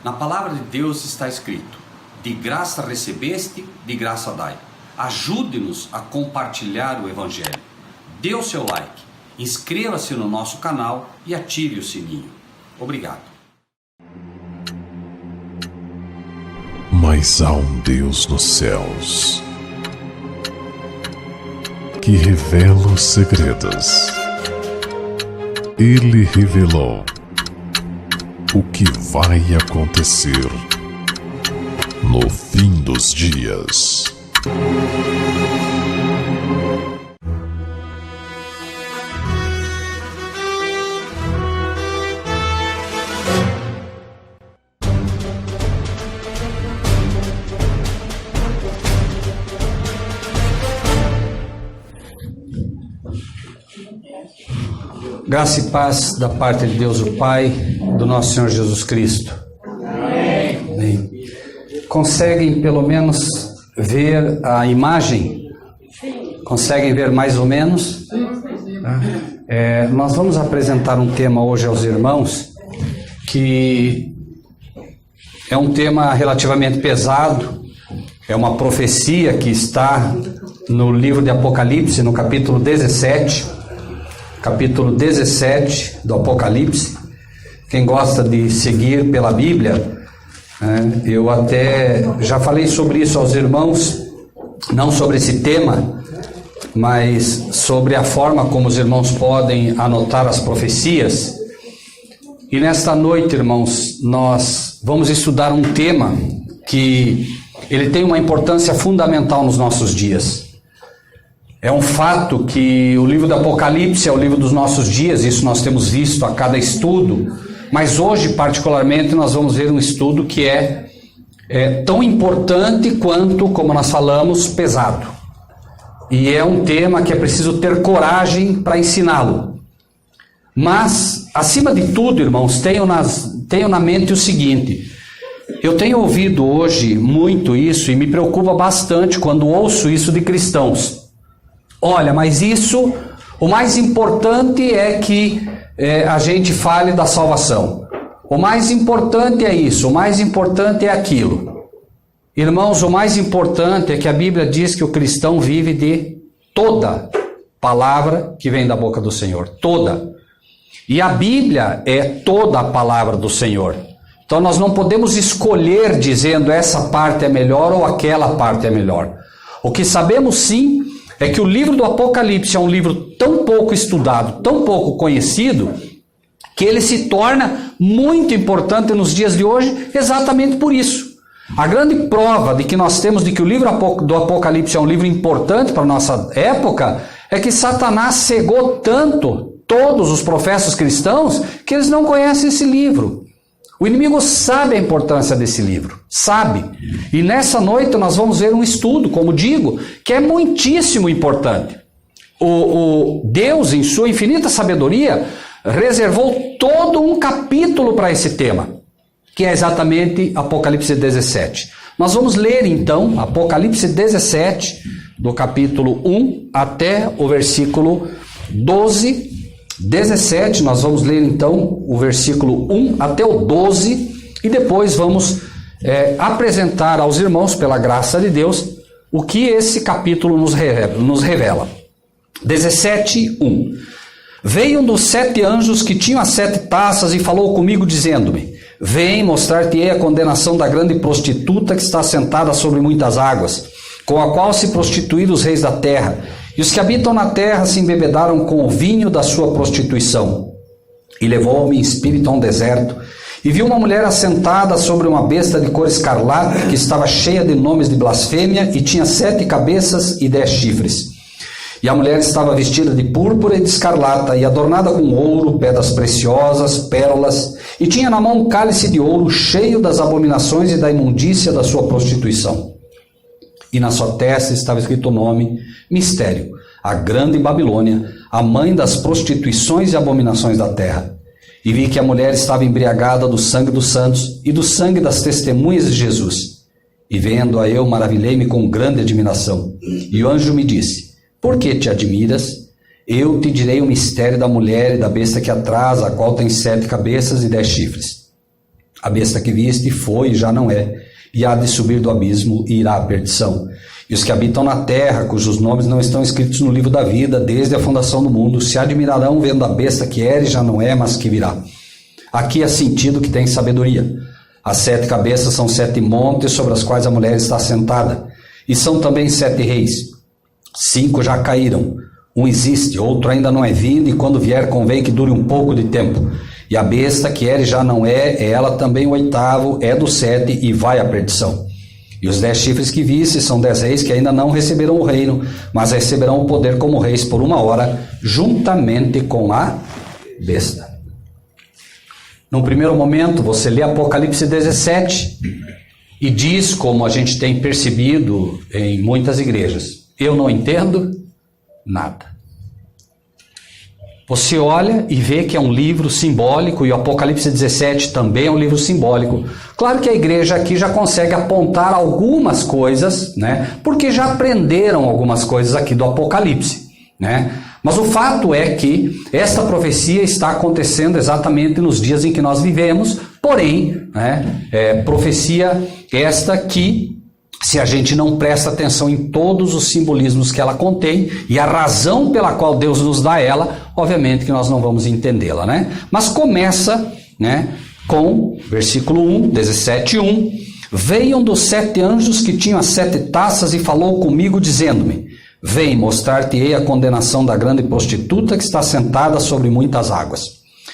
Na palavra de Deus está escrito: de graça recebeste, de graça dai. Ajude-nos a compartilhar o Evangelho. Dê o seu like, inscreva-se no nosso canal e ative o sininho. Obrigado. Mas há um Deus nos céus que revela os segredos. Ele revelou o que vai acontecer no fim dos dias. Graça e paz da parte de Deus o Pai, do nosso Senhor Jesus Cristo. Amém. Conseguem pelo menos ver a imagem? Conseguem ver mais ou menos? Nós vamos apresentar um tema hoje aos irmãos, que é um tema relativamente pesado, é uma profecia que está no livro de Apocalipse, no capítulo 17, do Apocalipse. Quem gosta de seguir pela Bíblia, eu até já falei sobre isso aos irmãos, não sobre esse tema, mas sobre a forma como os irmãos podem anotar as profecias. E nesta noite, irmãos, nós vamos estudar um tema que ele tem uma importância fundamental nos nossos dias. É um fato que o livro do Apocalipse é o livro dos nossos dias, isso nós temos visto a cada estudo, mas hoje particularmente nós vamos ver um estudo que é tão importante quanto, como nós falamos, pesado. E é um tema que é preciso ter coragem para ensiná-lo. Mas, acima de tudo, irmãos, tenham na mente o seguinte: eu tenho ouvido hoje muito isso e me preocupa bastante quando ouço isso de cristãos. Olha, mas isso, o mais importante é que a gente fale da salvação. O mais importante é isso, o mais importante é aquilo. Irmãos, o mais importante é que a Bíblia diz que o cristão vive de toda palavra que vem da boca do Senhor. Toda. E a Bíblia é toda a palavra do Senhor. Então nós não podemos escolher dizendo essa parte é melhor ou aquela parte é melhor. O que sabemos sim é que o livro do Apocalipse é um livro tão pouco estudado, tão pouco conhecido, que ele se torna muito importante nos dias de hoje exatamente por isso. A grande prova de que nós temos de que o livro do Apocalipse é um livro importante para a nossa época é que Satanás cegou tanto todos os professos cristãos que eles não conhecem esse livro. O inimigo sabe a importância desse livro, sabe. E nessa noite nós vamos ver um estudo, como digo, que é muitíssimo importante. O Deus, em sua infinita sabedoria, reservou todo um capítulo para esse tema, que é exatamente Apocalipse 17. Nós vamos ler então Apocalipse 17, do capítulo 1 até o versículo 12. 17, nós vamos ler então o versículo 1 até o 12 e depois vamos apresentar aos irmãos, pela graça de Deus, o que esse capítulo nos revela. 17, 1. Veio um dos 7 anjos que tinham as 7 taças e falou comigo dizendo-me: vem, mostrar-te-ei a condenação da grande prostituta que está sentada sobre muitas águas, com a qual se prostituíram os reis da terra. E os que habitam na terra se embebedaram com o vinho da sua prostituição. E levou-me em espírito a um deserto, e vi uma mulher assentada sobre uma besta de cor escarlate, que estava cheia de nomes de blasfêmia, e tinha 7 cabeças e 10 chifres. E a mulher estava vestida de púrpura e de escarlata, e adornada com ouro, pedras preciosas, pérolas, e tinha na mão um cálice de ouro cheio das abominações e da imundícia da sua prostituição. E na sua testa estava escrito o nome: Mistério, a grande Babilônia, a mãe das prostituições e abominações da terra. E vi que a mulher estava embriagada do sangue dos santos e do sangue das testemunhas de Jesus. E vendo-a eu, maravilhei-me com grande admiração. E o anjo me disse: por que te admiras? Eu te direi o mistério da mulher e da besta que a traz, a qual tem 7 cabeças e 10 chifres. A besta que viste foi e já não é, e há de subir do abismo e irá à perdição. E os que habitam na terra, cujos nomes não estão escritos no livro da vida, desde a fundação do mundo, se admirarão vendo a besta que era e já não é, mas que virá. Aqui é sentido que tem sabedoria. As 7 cabeças são 7 montes sobre as quais a mulher está sentada, e são também 7 reis. 5 já caíram, um existe, outro ainda não é vindo, e quando vier convém que dure um pouco de tempo. E a besta que era e já não é ela também o 8º, é do 7 e vai à perdição. E os 10 chifres que viste são 10 reis que ainda não receberam o reino, mas receberão o poder como reis por 1 hora, juntamente com a besta. Num primeiro momento, você lê Apocalipse 17 e diz, como a gente tem percebido em muitas igrejas: eu não entendo nada. Você olha e vê que é um livro simbólico, e o Apocalipse 17 também é um livro simbólico. Claro que a igreja aqui já consegue apontar algumas coisas, né? Porque já aprenderam algumas coisas aqui do Apocalipse, né? Mas o fato é que esta profecia está acontecendo exatamente nos dias em que nós vivemos, porém, né, profecia esta que, se a gente não presta atenção em todos os simbolismos que ela contém e a razão pela qual Deus nos dá ela, obviamente que nós não vamos entendê-la, né? Mas começa, né, com versículo 1, 17:1. Veio um dos 7 anjos que tinham as 7 taças e falou comigo, dizendo-me: vem, mostrar-te-ei a condenação da grande prostituta que está sentada sobre muitas águas.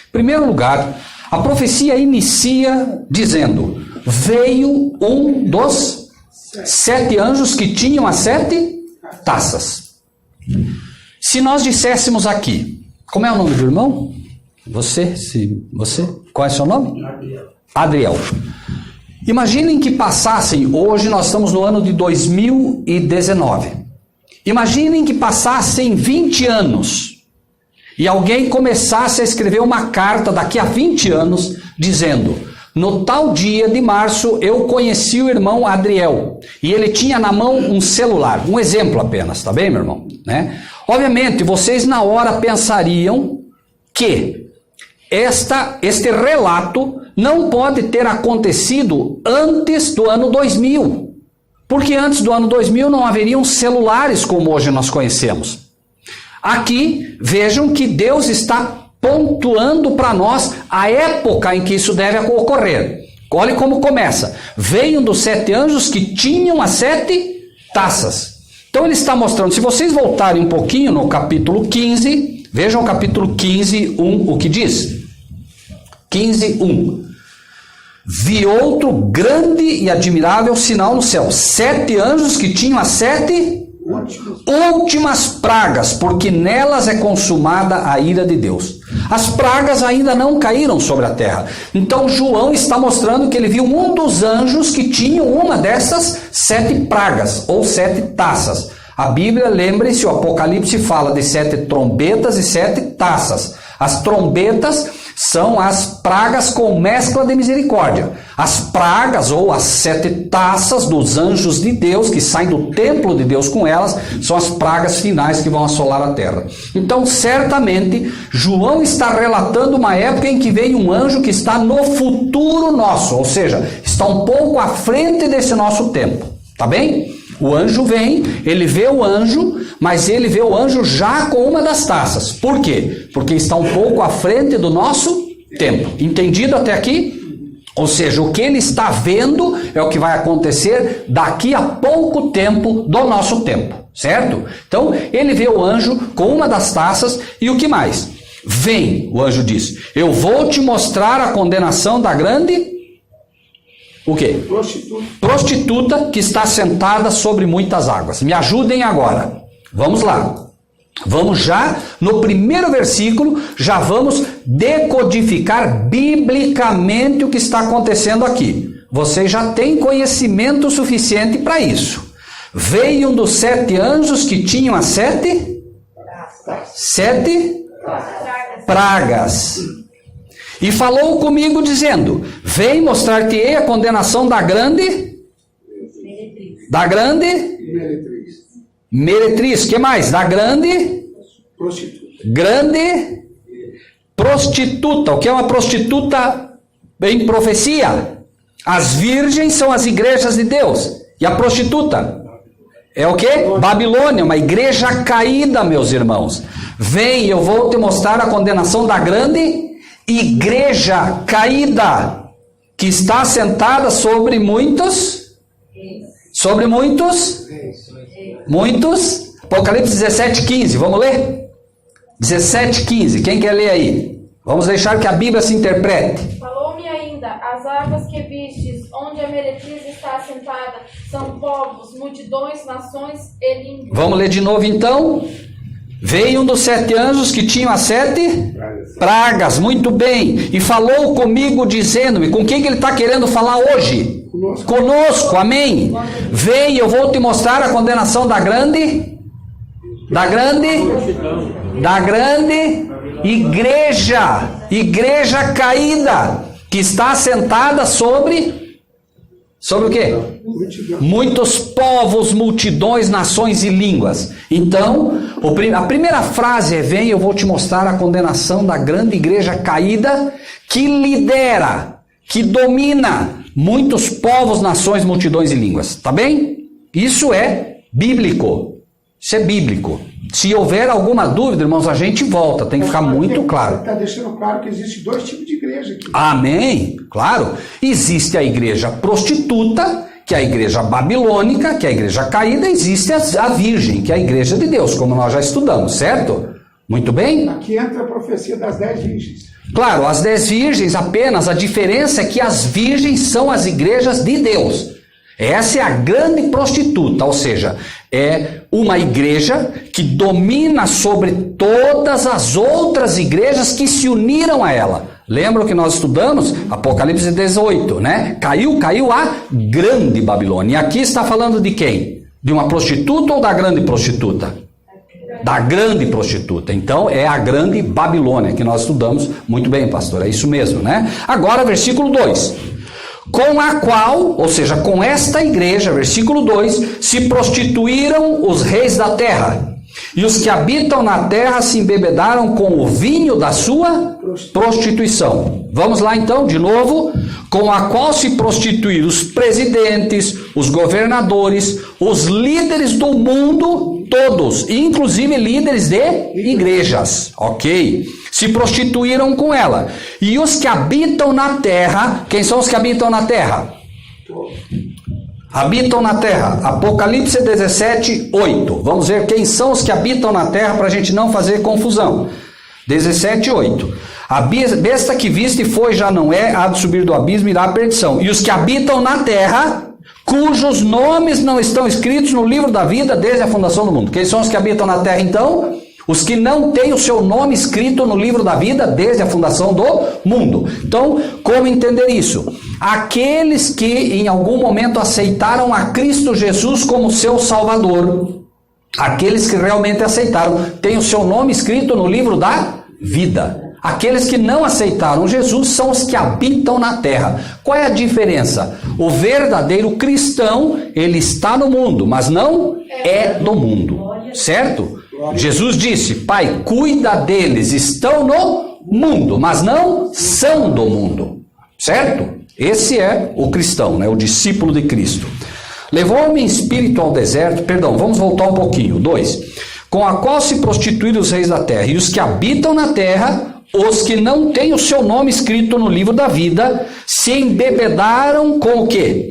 Em primeiro lugar, a profecia inicia dizendo: veio um dos 7 anjos que tinham as 7 taças. Se nós disséssemos aqui, como é o nome do irmão? Você? Qual é o seu nome? Adriel. Imaginem que passassem, hoje nós estamos no ano de 2019. Imaginem que passassem 20 anos e alguém começasse a escrever uma carta daqui a 20 anos dizendo: no tal dia de março eu conheci o irmão Adriel e ele tinha na mão um celular. Um exemplo apenas, tá bem, meu irmão? Né? Obviamente, vocês na hora pensariam que este relato não pode ter acontecido antes do ano 2000. Porque antes do ano 2000 não haveriam celulares como hoje nós conhecemos. Aqui, vejam que Deus está pontuando para nós a época em que isso deve ocorrer. Olhe como começa. Veio um dos 7 anjos que tinham as 7 taças. Então ele está mostrando, se vocês voltarem um pouquinho no capítulo 15, vejam o capítulo 15, 1, o que diz. 15, 1. Vi outro grande e admirável sinal no céu. 7 anjos que tinham as 7 últimas pragas, porque nelas é consumada a ira de Deus. As pragas ainda não caíram sobre a terra. Então João está mostrando que ele viu um dos anjos que tinha uma dessas 7 pragas, ou 7 taças. A Bíblia, lembre-se, o Apocalipse fala de 7 trombetas e 7 taças. As trombetas são as pragas com mescla de misericórdia. As pragas, ou as 7 taças dos anjos de Deus, que saem do templo de Deus com elas, são as pragas finais que vão assolar a terra. Então, certamente, João está relatando uma época em que veio um anjo que está no futuro nosso, ou seja, está um pouco à frente desse nosso tempo. Tá bem? O anjo vem, ele vê o anjo, mas ele vê o anjo já com uma das taças. Por quê? Porque está um pouco à frente do nosso tempo. Entendido até aqui? Ou seja, o que ele está vendo é o que vai acontecer daqui a pouco tempo do nosso tempo. Certo? Então, ele vê o anjo com uma das taças e o que mais? Vem, o anjo diz, eu vou te mostrar a condenação da grande... O quê? Prostituta que está sentada sobre muitas águas. Me ajudem agora. Vamos lá. Vamos já, no primeiro versículo, já vamos decodificar biblicamente o que está acontecendo aqui. Vocês já têm conhecimento suficiente para isso. Veio um dos 7 anjos que tinham as 7 pragas. E falou comigo dizendo, vem mostrar-te-ei a condenação da grande meretriz. Que mais? Da grande prostituta. O que é uma prostituta em profecia. As virgens são as igrejas de Deus. E a prostituta é o quê? Babilônia, uma igreja caída, meus irmãos. Vem, eu vou te mostrar a condenação da grande igreja caída, que está sentada sobre muitos. Apocalipse 17:15, vamos ler? 17:15, quem quer ler aí? Vamos deixar que a Bíblia se interprete. Falou-me ainda, as águas que vistes, onde a meretriz está assentada, são povos, multidões, nações e línguas. Vamos ler de novo então? Veio um dos 7 anjos que tinham as 7 pragas, muito bem, e falou comigo dizendo-me, com quem que ele está querendo falar hoje? Conosco, amém? Vem, eu vou te mostrar a condenação da grande igreja caída, que está assentada sobre o quê? Muitos povos, multidões, nações e línguas. Então, a primeira frase é: vem, eu vou te mostrar a condenação da grande igreja caída, que lidera, que domina muitos povos, nações, multidões e línguas. Tá bem? Isso é bíblico. Isso é bíblico. Se houver alguma dúvida, irmãos, a gente volta. Tem que ficar muito claro. Está deixando claro que existe 2 tipos de igreja aqui. Amém? Claro. Existe a igreja prostituta, que é a igreja babilônica, que é a igreja caída. Existe a virgem, que é a igreja de Deus, como nós já estudamos, certo? Muito bem? Aqui entra a profecia das 10 virgens. Claro, as 10 virgens apenas. A diferença é que as virgens são as igrejas de Deus. Essa é a grande prostituta, ou seja, é uma igreja que domina sobre todas as outras igrejas que se uniram a ela. Lembram que nós estudamos? Apocalipse 18, né? Caiu a grande Babilônia. E aqui está falando de quem? De uma prostituta ou da grande prostituta? Da grande prostituta. Então é a grande Babilônia que nós estudamos. Muito bem, pastor, é isso mesmo, né? Agora, versículo 2. Com a qual, ou seja, com esta igreja, versículo 2, se prostituíram os reis da terra, e os que habitam na terra se embebedaram com o vinho da sua prostituição. Vamos lá então, de novo. Com a qual se prostituíram os presidentes, os governadores, os líderes do mundo, todos, inclusive líderes de igrejas, ok? Se prostituíram com ela. E os que habitam na terra, quem são os que habitam na terra? Habitam na terra. Apocalipse 17:8. Vamos ver quem são os que habitam na terra para a gente não fazer confusão. 17:8. A besta que viste foi, já não é, há de subir do abismo e irá à perdição. E os que habitam na terra, cujos nomes não estão escritos no livro da vida desde a fundação do mundo. Quem são os que habitam na terra então? Os que não têm o seu nome escrito no livro da vida desde a fundação do mundo. Então, como entender isso? Aqueles que em algum momento aceitaram a Cristo Jesus como seu Salvador, aqueles que realmente aceitaram, têm o seu nome escrito no livro da vida. Aqueles que não aceitaram Jesus são os que habitam na terra. Qual é a diferença? O verdadeiro cristão, ele está no mundo, mas não é do mundo. Certo? Jesus disse: Pai, cuida deles, estão no mundo, mas não são do mundo. Certo? Esse é o cristão, né? O discípulo de Cristo. Levou-me em espírito ao deserto, vamos voltar um pouquinho. 2. Com a qual se prostituíram os reis da terra, e os que habitam na terra, os que não têm o seu nome escrito no livro da vida, se embebedaram com o quê?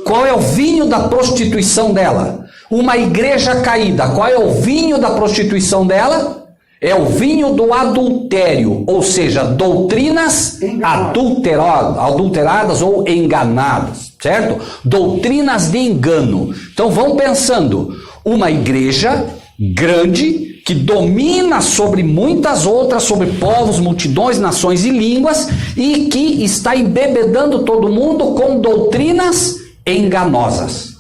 Qual é o vinho da prostituição dela? Uma igreja caída, qual é o vinho da prostituição dela? É o vinho do adultério, ou seja, doutrinas adulteradas ou enganadas, certo? Doutrinas de engano. Então vão pensando, uma igreja grande que domina sobre muitas outras, sobre povos, multidões, nações e línguas, e que está embebedando todo mundo com doutrinas enganosas.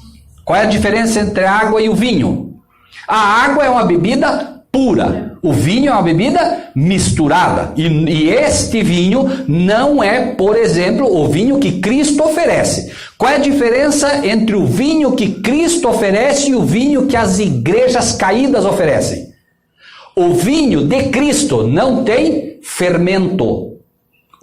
Qual é a diferença entre a água e o vinho? A água é uma bebida pura, o vinho é uma bebida misturada, e este vinho não é, por exemplo, o vinho que Cristo oferece. Qual é a diferença entre o vinho que Cristo oferece e o vinho que as igrejas caídas oferecem? O vinho de Cristo não tem fermento.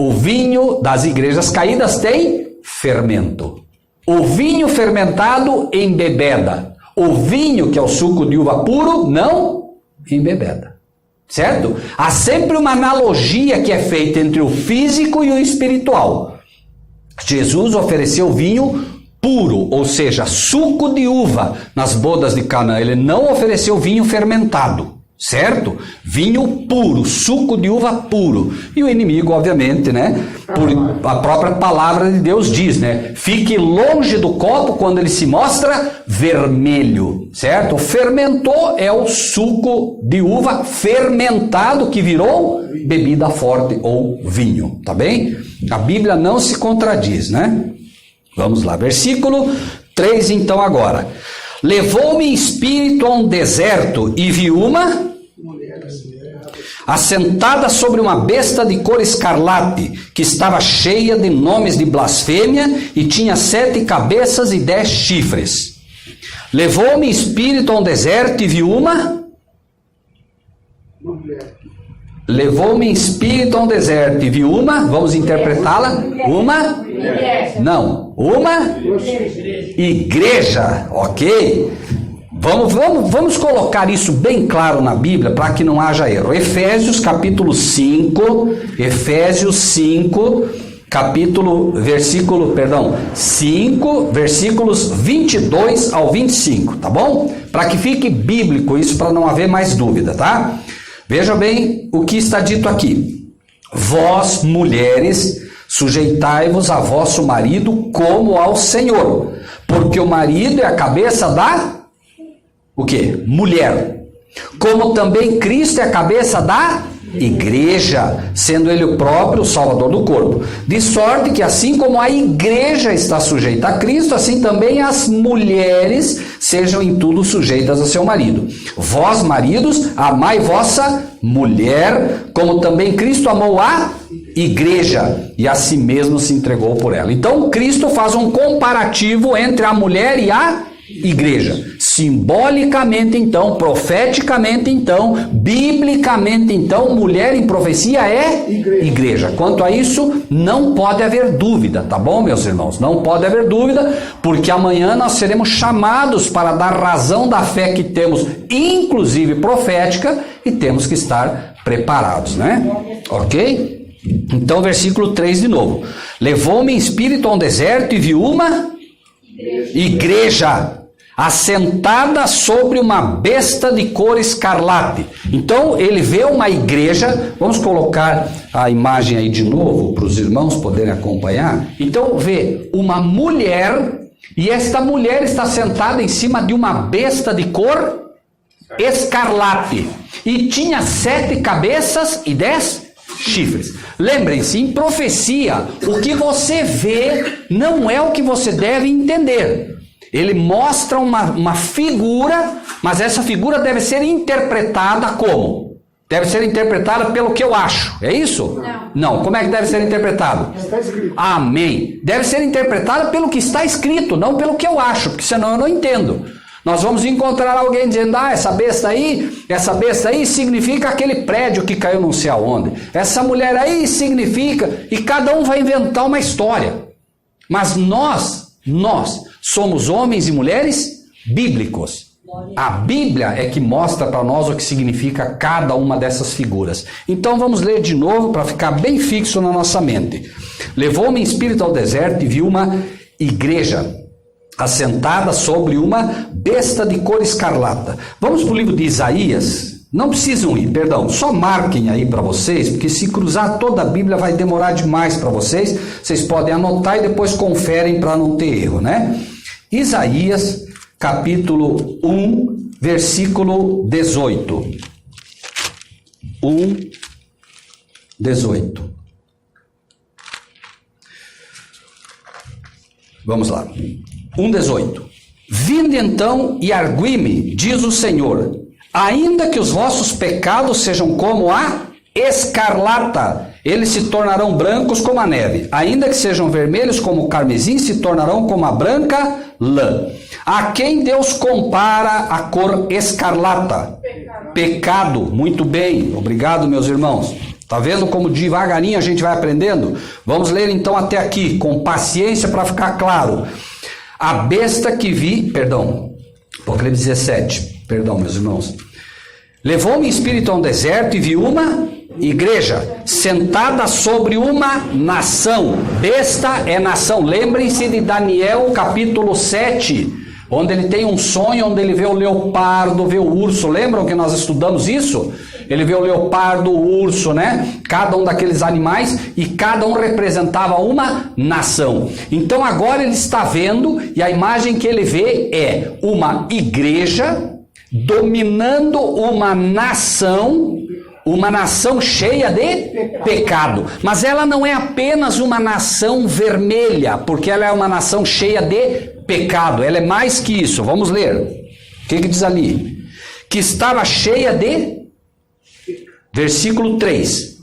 O vinho das igrejas caídas tem fermento. O vinho fermentado embebeda. O vinho, que é o suco de uva puro, não embebeda. Certo? Há sempre uma analogia que é feita entre o físico e o espiritual. Jesus ofereceu vinho puro, ou seja, suco de uva nas bodas de Canaã. Ele não ofereceu vinho fermentado. Certo? Vinho puro, suco de uva puro. E o inimigo, obviamente, né? Por a própria palavra de Deus diz, né? Fique longe do copo quando ele se mostra vermelho. Certo? Fermentou é o suco de uva fermentado que virou bebida forte ou vinho. Tá bem? A Bíblia não se contradiz, né? Vamos lá, versículo 3 então agora. Levou-me espírito a um deserto e vi uma assentada sobre uma besta de cor escarlate, que estava cheia de nomes de blasfêmia e tinha 7 cabeças e 10 chifres. Levou-me espírito a um deserto e vi uma... Levou-me espírito a um deserto e vi uma... Vamos interpretá-la? Uma... Não. Uma... Igreja. Ok? Vamos colocar isso bem claro na Bíblia para que não haja erro. Efésios capítulo 5, Efésios 5, versículos 22 ao 25, tá bom? Para que fique bíblico isso, para não haver mais dúvida, tá? Veja bem o que está dito aqui. Vós, mulheres, sujeitai-vos a vosso marido como ao Senhor, porque o marido é a cabeça da... O quê? Mulher. Como também Cristo é a cabeça da igreja, sendo ele o próprio Salvador do corpo. De sorte que assim como a igreja está sujeita a Cristo, assim também as mulheres sejam em tudo sujeitas a seu marido. Vós, maridos, amai vossa mulher, como também Cristo amou a igreja e a si mesmo se entregou por ela. Então Cristo faz um comparativo entre a mulher e a igreja. Simbolicamente então, profeticamente então, biblicamente então, mulher em profecia é igreja. Quanto a isso, não pode haver dúvida, tá bom, meus irmãos? Não pode haver dúvida, porque amanhã nós seremos chamados para dar razão da fé que temos, inclusive profética, e temos que estar preparados, né? Ok? Então, versículo 3 de novo. Levou-me em espírito a um deserto e vi uma igreja assentada sobre uma besta de cor escarlate. Então ele vê uma igreja. Vamos colocar a imagem aí de novo para os irmãos poderem acompanhar. Então vê uma mulher, e esta mulher está sentada em cima de uma besta de cor escarlate, e tinha 7 cabeças e 10 chifres. Lembrem-se, em profecia, o que você vê não é o que você deve entender. Ele mostra uma figura, mas essa figura deve ser interpretada como? Deve ser interpretada pelo que eu acho. É isso? Não. Como é que deve ser interpretado? Está escrito. Amém. Deve ser interpretada pelo que está escrito, não pelo que eu acho, porque senão eu não entendo. Nós vamos encontrar alguém dizendo, essa besta aí significa aquele prédio que caiu não sei aonde. Essa mulher aí significa, e cada um vai inventar uma história. Mas nós somos homens e mulheres bíblicos. A Bíblia é que mostra para nós o que significa cada uma dessas figuras. Então vamos ler de novo para ficar bem fixo na nossa mente. Levou-me em espírito ao deserto e vi uma igreja assentada sobre uma besta de cor escarlata. Vamos para o livro de Isaías. Não precisam ir, só marquem aí para vocês, porque se cruzar toda a Bíblia vai demorar demais para vocês. Vocês podem anotar e depois conferem para não ter erro, né? Isaías, capítulo 1, versículo 18. 1, 18. Vamos lá. 1,18. Vinde então e argui-me, diz o Senhor, ainda que os vossos pecados sejam como a escarlata, eles se tornarão brancos como a neve. Ainda que sejam vermelhos como o carmesim, se tornarão como a branca lã. A quem Deus compara a cor escarlata? Pecado. Muito bem. Obrigado, meus irmãos. Tá vendo como devagarinho a gente vai aprendendo? Vamos ler então até aqui, com paciência para ficar claro. A besta que vi, Apocalipse 17, meus irmãos. Levou-me em espírito a um deserto e vi uma igreja sentada sobre uma nação. Besta é nação. Lembrem-se de Daniel capítulo 7, onde ele tem um sonho, onde ele vê o leopardo, vê o urso. Lembram que nós estudamos isso? Ele vê o leopardo, o urso, né? Cada um daqueles animais, e cada um representava uma nação. Então agora ele está vendo, e a imagem que ele vê é uma igreja dominando uma nação cheia de pecado. Mas ela não é apenas uma nação vermelha, porque ela é uma nação cheia de pecado. Ela é mais que isso. Vamos ler. O que diz ali? Que estava cheia de... Versículo 3.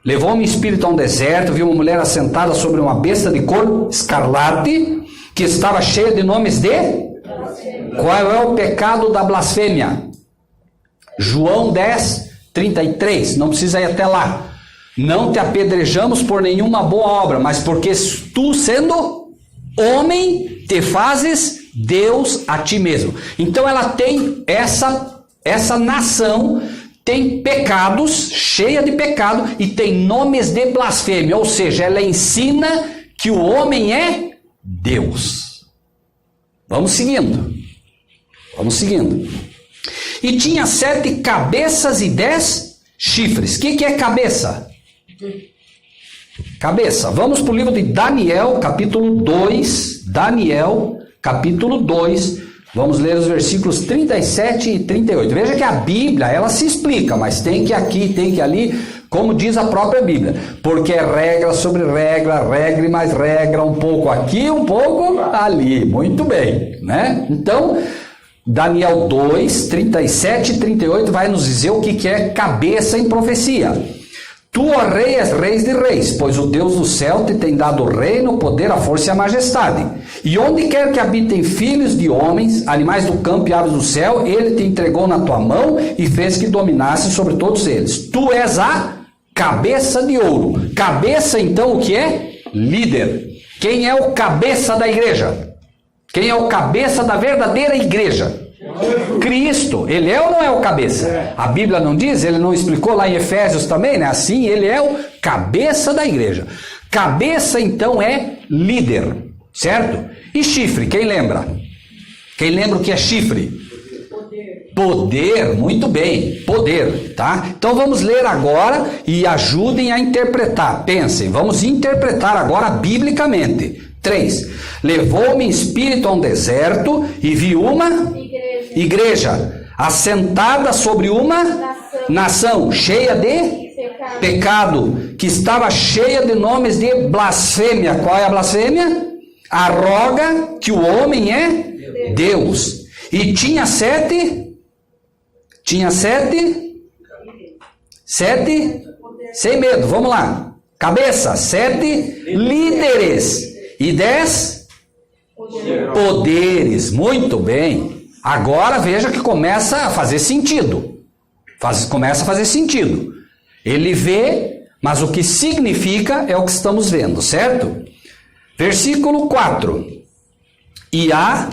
Levou-me em espírito a um deserto, vi uma mulher assentada sobre uma besta de cor escarlate, que estava cheia de nomes de... Qual é o pecado da blasfêmia? João 10, 33. Não precisa ir até lá. Não te apedrejamos por nenhuma boa obra, mas porque tu, sendo homem, te fazes Deus a ti mesmo. Então ela tem essa nação tem pecados, cheia de pecado, e tem nomes de blasfêmia, ou seja, ela ensina que o homem é Deus. Vamos seguindo. E tinha 7 cabeças e 10 chifres. O que é cabeça? Cabeça. Vamos para o livro de Daniel, capítulo 2. Daniel, capítulo 2. Vamos ler os versículos 37 e 38. Veja que a Bíblia, ela se explica, mas tem que aqui, tem que ali, como diz a própria Bíblia. Porque é regra sobre regra, regra e mais regra, um pouco aqui, um pouco ali. Muito bem, né? Então, Daniel 2, 37 e 38 vai nos dizer o que é cabeça em profecia. Tu, ó rei, és reis de reis, pois o Deus do céu te tem dado o reino, o poder, a força e a majestade. E onde quer que habitem filhos de homens, animais do campo e aves do céu, ele te entregou na tua mão e fez que dominasse sobre todos eles. Tu és a cabeça de ouro. Cabeça, então, o que é? Líder. Quem é o cabeça da igreja? Quem é o cabeça da verdadeira igreja? Cristo. Ele é ou não é o cabeça? A Bíblia não diz? Ele não explicou lá em Efésios também, né? Assim, ele é o cabeça da igreja. Cabeça, então, é líder, certo? E chifre, quem lembra? Quem lembra o que é chifre? Poder, muito bem, poder, tá? Então vamos ler agora e ajudem a interpretar. Pensem, vamos interpretar agora biblicamente. 3. Levou-me em espírito a um deserto e vi uma igreja assentada sobre uma nação cheia de pecado, que estava cheia de nomes de blasfêmia. Qual é a blasfêmia? Arroga que o homem é Deus. E tinha 7, sem medo, vamos lá. Cabeça, 7 líderes e 10 poderes. Muito bem. Agora veja que começa a fazer sentido. Começa a fazer sentido. Ele vê, mas o que significa é o que estamos vendo, certo? Versículo 4. E a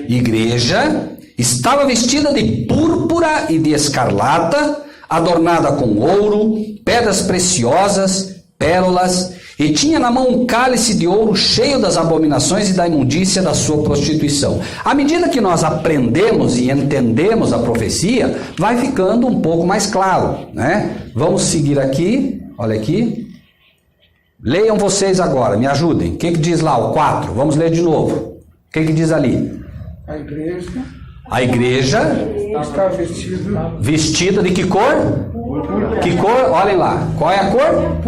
igreja estava vestida de púrpura e de escarlata, adornada com ouro, pedras preciosas, pérolas, e tinha na mão um cálice de ouro cheio das abominações e da imundícia da sua prostituição. À medida que nós aprendemos e entendemos a profecia, vai ficando um pouco mais claro, né? Vamos seguir aqui, olha aqui. Leiam vocês agora, me ajudem. O que diz lá o 4? Vamos ler de novo. O que diz ali? A igreja está vestida de que cor? Que cor? Olhem lá. Qual é a cor?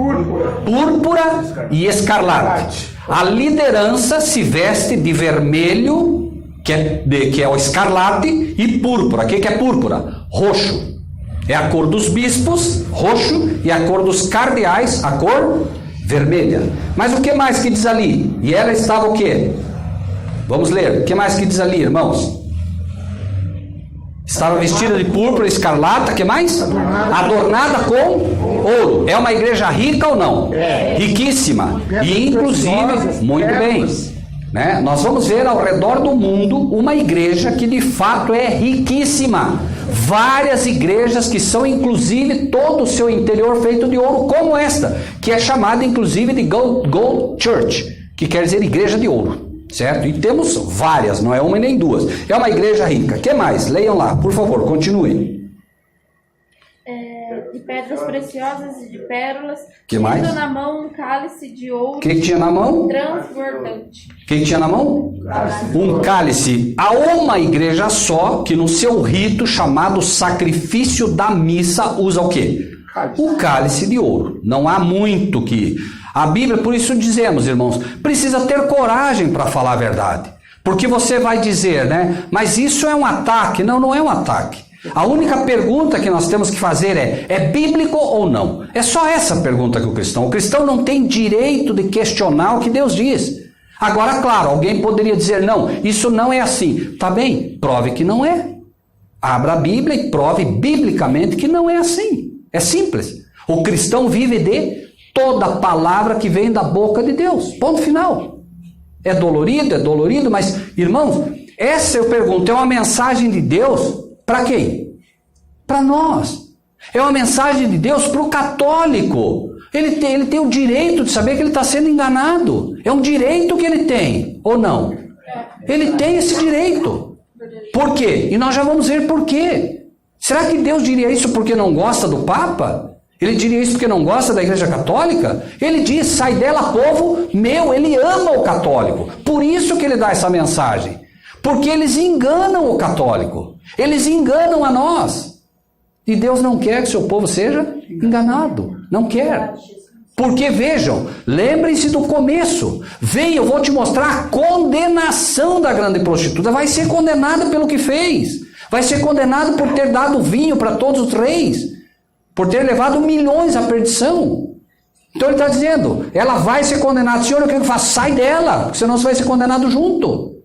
Púrpura e escarlate. A liderança se veste de vermelho, que é o escarlate, e púrpura. O que é púrpura? Roxo. É a cor dos bispos, roxo, e a cor dos cardeais, a cor vermelha. Mas o que mais que diz ali? E ela estava o quê? Vamos ler. O que mais que diz ali, irmãos? Estava vestida de púrpura, escarlata, que mais? Adornada com ouro. É uma igreja rica ou não? Riquíssima. E inclusive, muito bem, né? Nós vamos ver ao redor do mundo uma igreja que de fato é riquíssima. Várias igrejas que são inclusive todo o seu interior feito de ouro, como esta, que é chamada inclusive de Gold Church, que quer dizer igreja de ouro. Certo? E temos várias, não é uma e nem duas. É uma igreja rica. O que mais? Leiam lá, por favor, continue. De pedras preciosas e de pérolas. Que mais? Tendo na mão um cálice de ouro. O que tinha na mão? Transbordante. O que tinha na mão? Um cálice. Há uma igreja só que no seu rito chamado sacrifício da missa usa o quê? O cálice de ouro. Não há muito que... A Bíblia, por isso dizemos, irmãos, precisa ter coragem para falar a verdade. Porque você vai dizer, né? Mas isso é um ataque. Não, não é um ataque. A única pergunta que nós temos que fazer é bíblico ou não? É só essa pergunta que o cristão não tem direito de questionar o que Deus diz. Agora, claro, alguém poderia dizer, não, isso não é assim. Tá bem, prove que não é. Abra a Bíblia e prove biblicamente que não é assim. É simples. O cristão vive de toda palavra que vem da boca de Deus. Ponto final. É dolorido, mas, irmãos, essa eu pergunto, é uma mensagem de Deus para quem? Para nós. É uma mensagem de Deus para o católico. Ele tem o direito de saber que ele está sendo enganado. É um direito que ele tem, ou não? Ele tem esse direito. Por quê? E nós já vamos ver por quê. Será que Deus diria isso porque não gosta do Papa? Ele diria isso porque não gosta da Igreja Católica? Ele diz, sai dela, povo meu. Ele ama o católico. Por isso que ele dá essa mensagem. Porque eles enganam o católico. Eles enganam a nós. E Deus não quer que seu povo seja enganado. Não quer. Porque vejam, lembrem-se do começo. Vem, eu vou te mostrar a condenação da grande prostituta. Vai ser condenada pelo que fez. Vai ser condenado por ter dado vinho para todos os reis. Por ter levado milhões à perdição. Então ele está dizendo, ela vai ser condenada. Senhor, eu quero que faça, sai dela, porque senão você vai ser condenado junto.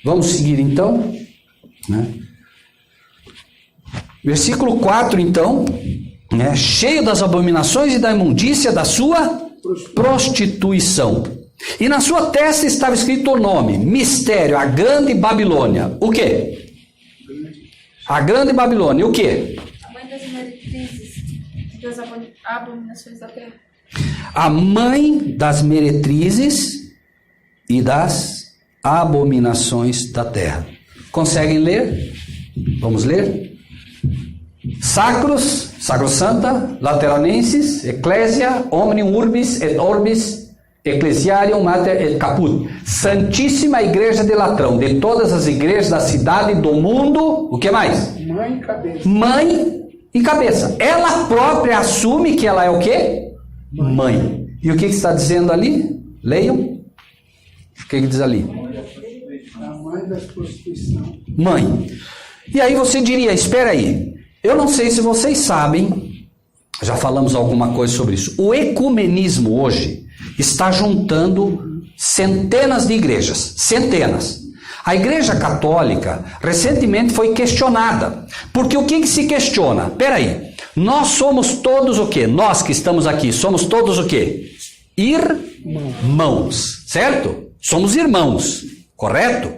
Vamos seguir então. Né? Versículo 4 então, né? Cheio das abominações e da imundícia da sua prostituição. E na sua testa estava escrito o nome, mistério, a grande Babilônia. O quê? A grande Babilônia, o quê? Das meretrizes, das abominações da terra. A mãe das meretrizes e das abominações da terra. Conseguem ler? Vamos ler? Sacros, sacrosanta, lateranensis, ecclesia, omnium urbis et orbis, ecclesiarium mater et caput. Santíssima Igreja de Latrão, de todas as igrejas da cidade e do mundo, o que mais? Mãe e cabeça. Mãe e cabeça. Ela própria assume que ela é o quê? Mãe. E o que está dizendo ali? Leiam. O que diz ali? A mãe da prostituição. Mãe. E aí você diria, espera aí, eu não sei se vocês sabem, já falamos alguma coisa sobre isso. O ecumenismo hoje está juntando centenas de igrejas. Centenas. A Igreja Católica recentemente foi questionada. Porque o que se questiona? Peraí, nós somos todos o quê? Nós que estamos aqui, somos todos o quê? Irmãos, certo? Somos irmãos, correto?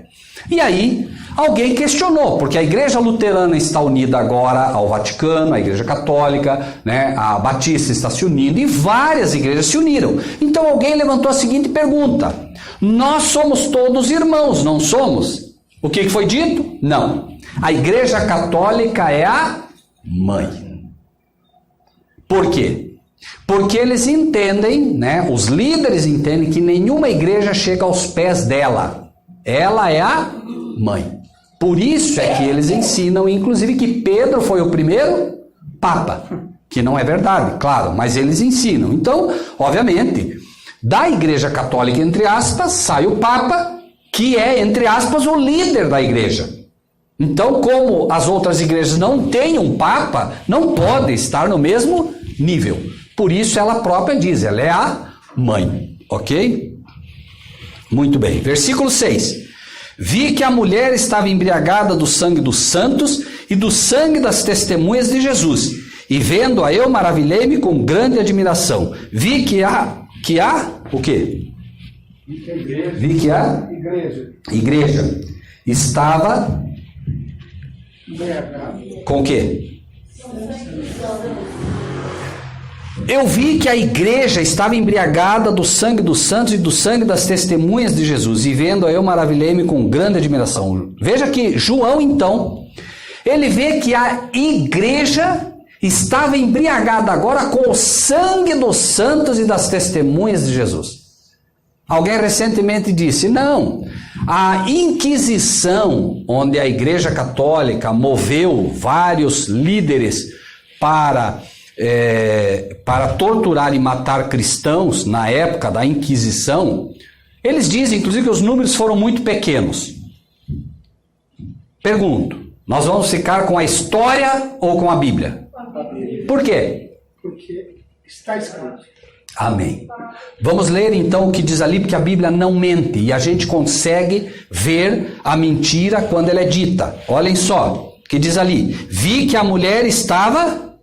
E aí, alguém questionou, porque a Igreja Luterana está unida agora ao Vaticano, a Igreja Católica, né? A Batista está se unindo e várias igrejas se uniram. Então alguém levantou a seguinte pergunta: nós somos todos irmãos, não somos? O que foi dito? Não. A Igreja Católica é a mãe. Por quê? Porque eles entendem, né? Os líderes entendem que nenhuma igreja chega aos pés dela. Ela é a mãe. Por isso é que eles ensinam, inclusive, que Pedro foi o primeiro Papa. Que não é verdade, claro, mas eles ensinam. Então, obviamente, da Igreja Católica, entre aspas, sai o Papa, que é, entre aspas, o líder da igreja. Então, como as outras igrejas não têm um Papa, não pode estar no mesmo nível. Por isso ela própria diz, ela é a mãe, ok? Muito bem, versículo 6. Vi que a mulher estava embriagada do sangue dos santos e do sangue das testemunhas de Jesus. E vendo-a eu maravilhei-me com grande admiração. Vi que há o quê? Vi que a igreja estava com o quê? Eu vi que a igreja estava embriagada do sangue dos santos e do sangue das testemunhas de Jesus. E vendo-a eu maravilhei-me com grande admiração. Veja que João, então, ele vê que a igreja estava embriagada agora com o sangue dos santos e das testemunhas de Jesus. Alguém recentemente disse, não, a Inquisição, onde a Igreja Católica moveu vários líderes para torturar e matar cristãos na época da Inquisição, eles dizem, inclusive, que os números foram muito pequenos. Pergunto, nós vamos ficar com a história ou com a Bíblia? Por quê? Porque está escrito. Amém. Vamos ler então o que diz ali, porque a Bíblia não mente e a gente consegue ver a mentira quando ela é dita. Olhem só o que diz ali. Vi que a mulher estava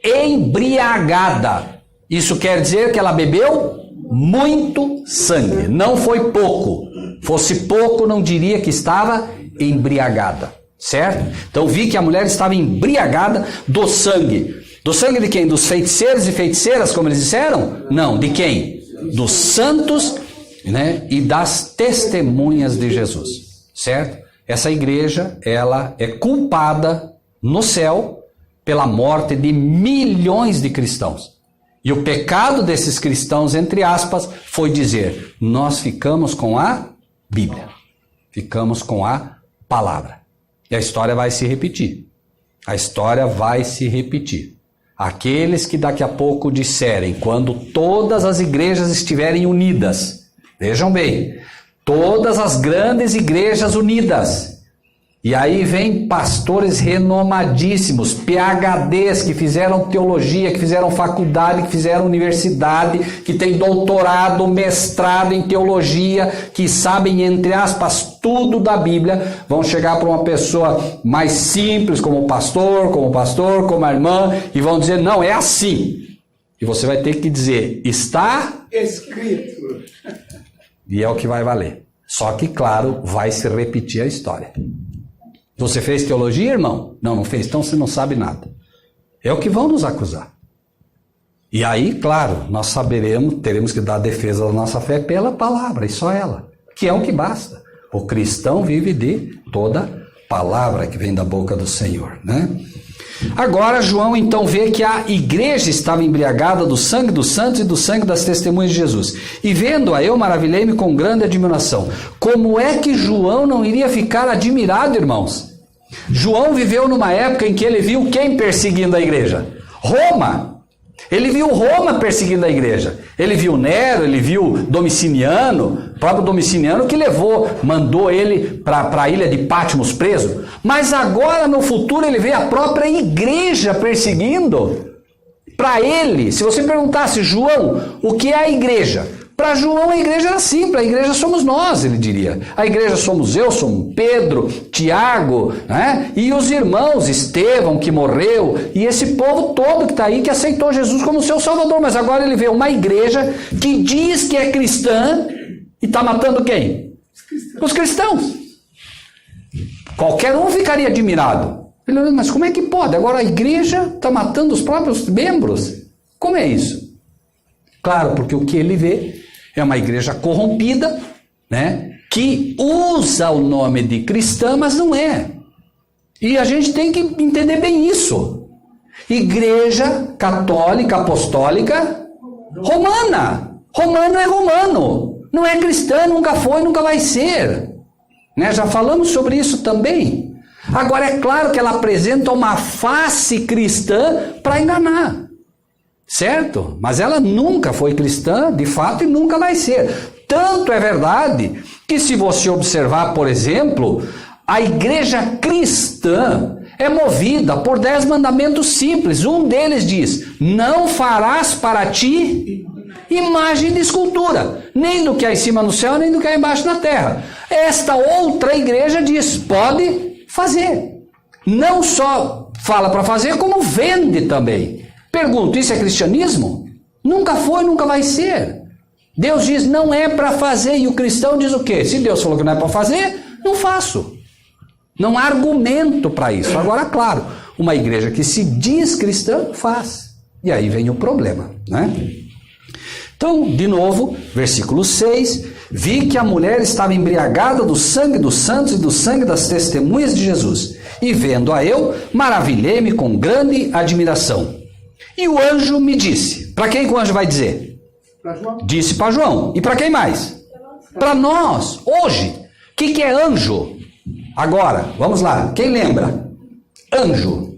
embriagada. Isso quer dizer que ela bebeu muito sangue. Não foi pouco. Fosse pouco, não diria que estava embriagada. Certo? Então vi que a mulher estava embriagada do sangue. Do sangue de quem? Dos feiticeiros e feiticeiras, como eles disseram? Não, de quem? Dos santos, né? E das testemunhas de Jesus. Certo? Essa igreja, ela é culpada no céu pela morte de milhões de cristãos. E o pecado desses cristãos, entre aspas, foi dizer, nós ficamos com a Bíblia. Ficamos com a palavra. E a história vai se repetir. A história vai se repetir. Aqueles que daqui a pouco disserem, quando todas as igrejas estiverem unidas, vejam bem, todas as grandes igrejas unidas, e aí vem pastores renomadíssimos, PhDs que fizeram teologia, que fizeram faculdade, que fizeram universidade, que têm doutorado, mestrado em teologia, que sabem, entre aspas, tudo da Bíblia, vão chegar para uma pessoa mais simples, como o pastor, como a irmã, e vão dizer, não, é assim. E você vai ter que dizer, está escrito. E é o que vai valer. Só que, claro, vai se repetir a história. Você fez teologia, irmão? Não fez, então você não sabe nada. É o que vão nos acusar. E aí, claro, nós teremos que dar a defesa da nossa fé pela palavra, e só ela, que é o que basta. O cristão vive de toda palavra que vem da boca do Senhor, né? Agora, João então vê que a igreja estava embriagada do sangue dos santos e do sangue das testemunhas de Jesus. E vendo-a, eu maravilhei-me com grande admiração. Como é que João não iria ficar admirado, irmãos? João viveu numa época em que ele viu quem perseguindo a igreja? Roma. Ele viu Roma perseguindo a igreja. Ele viu Nero, ele viu Domiciano, o próprio Domiciano que mandou ele para a ilha de Patmos preso. Mas agora, no futuro, ele vê a própria igreja perseguindo. Para ele, se você perguntasse, João, o que é a igreja? Para João, a igreja era simples, a igreja somos nós, ele diria. A igreja somos eu, somos Pedro, Tiago, né? E os irmãos, Estevão, que morreu, e esse povo todo que está aí, que aceitou Jesus como seu Salvador. Mas agora ele vê uma igreja que diz que é cristã e está matando quem? Os cristãos. Qualquer um ficaria admirado. Ele olha, mas como é que pode? Agora a igreja está matando os próprios membros? Como é isso? Claro, porque o que ele vê é uma igreja corrompida, né, que usa o nome de cristã, mas não é. E a gente tem que entender bem isso. Igreja católica, apostólica, romana. Romano é romano. Não é cristã, nunca foi, nunca vai ser. Né? Já falamos sobre isso também. Agora é claro que ela apresenta uma face cristã para enganar. Certo? Mas ela nunca foi cristã, de fato, e nunca vai ser. Tanto é verdade que se você observar, por exemplo, a igreja cristã é movida por 10 mandamentos simples. Um deles diz, não farás para ti imagem de escultura, nem do que há em cima no céu, nem do que há embaixo na terra. Esta outra igreja diz, pode fazer. Não só fala para fazer, como vende também. Pergunto, isso é cristianismo? Nunca foi, nunca vai ser. Deus diz, não é para fazer, e o cristão diz o quê? Se Deus falou que não é para fazer, não faço. Não há argumento para isso. Agora, claro, uma igreja que se diz cristã, faz. E aí vem o problema, né? Então, de novo, versículo 6, vi que a mulher estava embriagada do sangue dos santos e do sangue das testemunhas de Jesus. E vendo-a eu, maravilhei-me com grande admiração. E o anjo me disse, para quem que o anjo vai dizer? Disse para João. E para quem mais? Para nós, hoje. O que é anjo? Agora, vamos lá. Quem lembra? Anjo.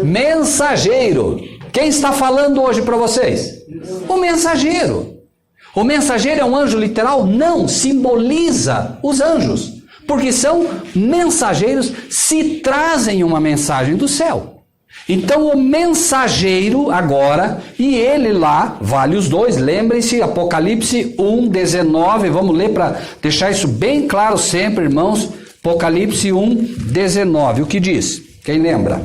Mensageiro. Quem está falando hoje para vocês? O mensageiro. O mensageiro é um anjo literal? Não, simboliza os anjos. Porque são mensageiros, se trazem uma mensagem do céu. Então o mensageiro agora, e ele lá, vale os dois, lembrem-se, Apocalipse 1:19, vamos ler para deixar isso bem claro sempre, irmãos. Apocalipse 1:19, o que diz? Quem lembra?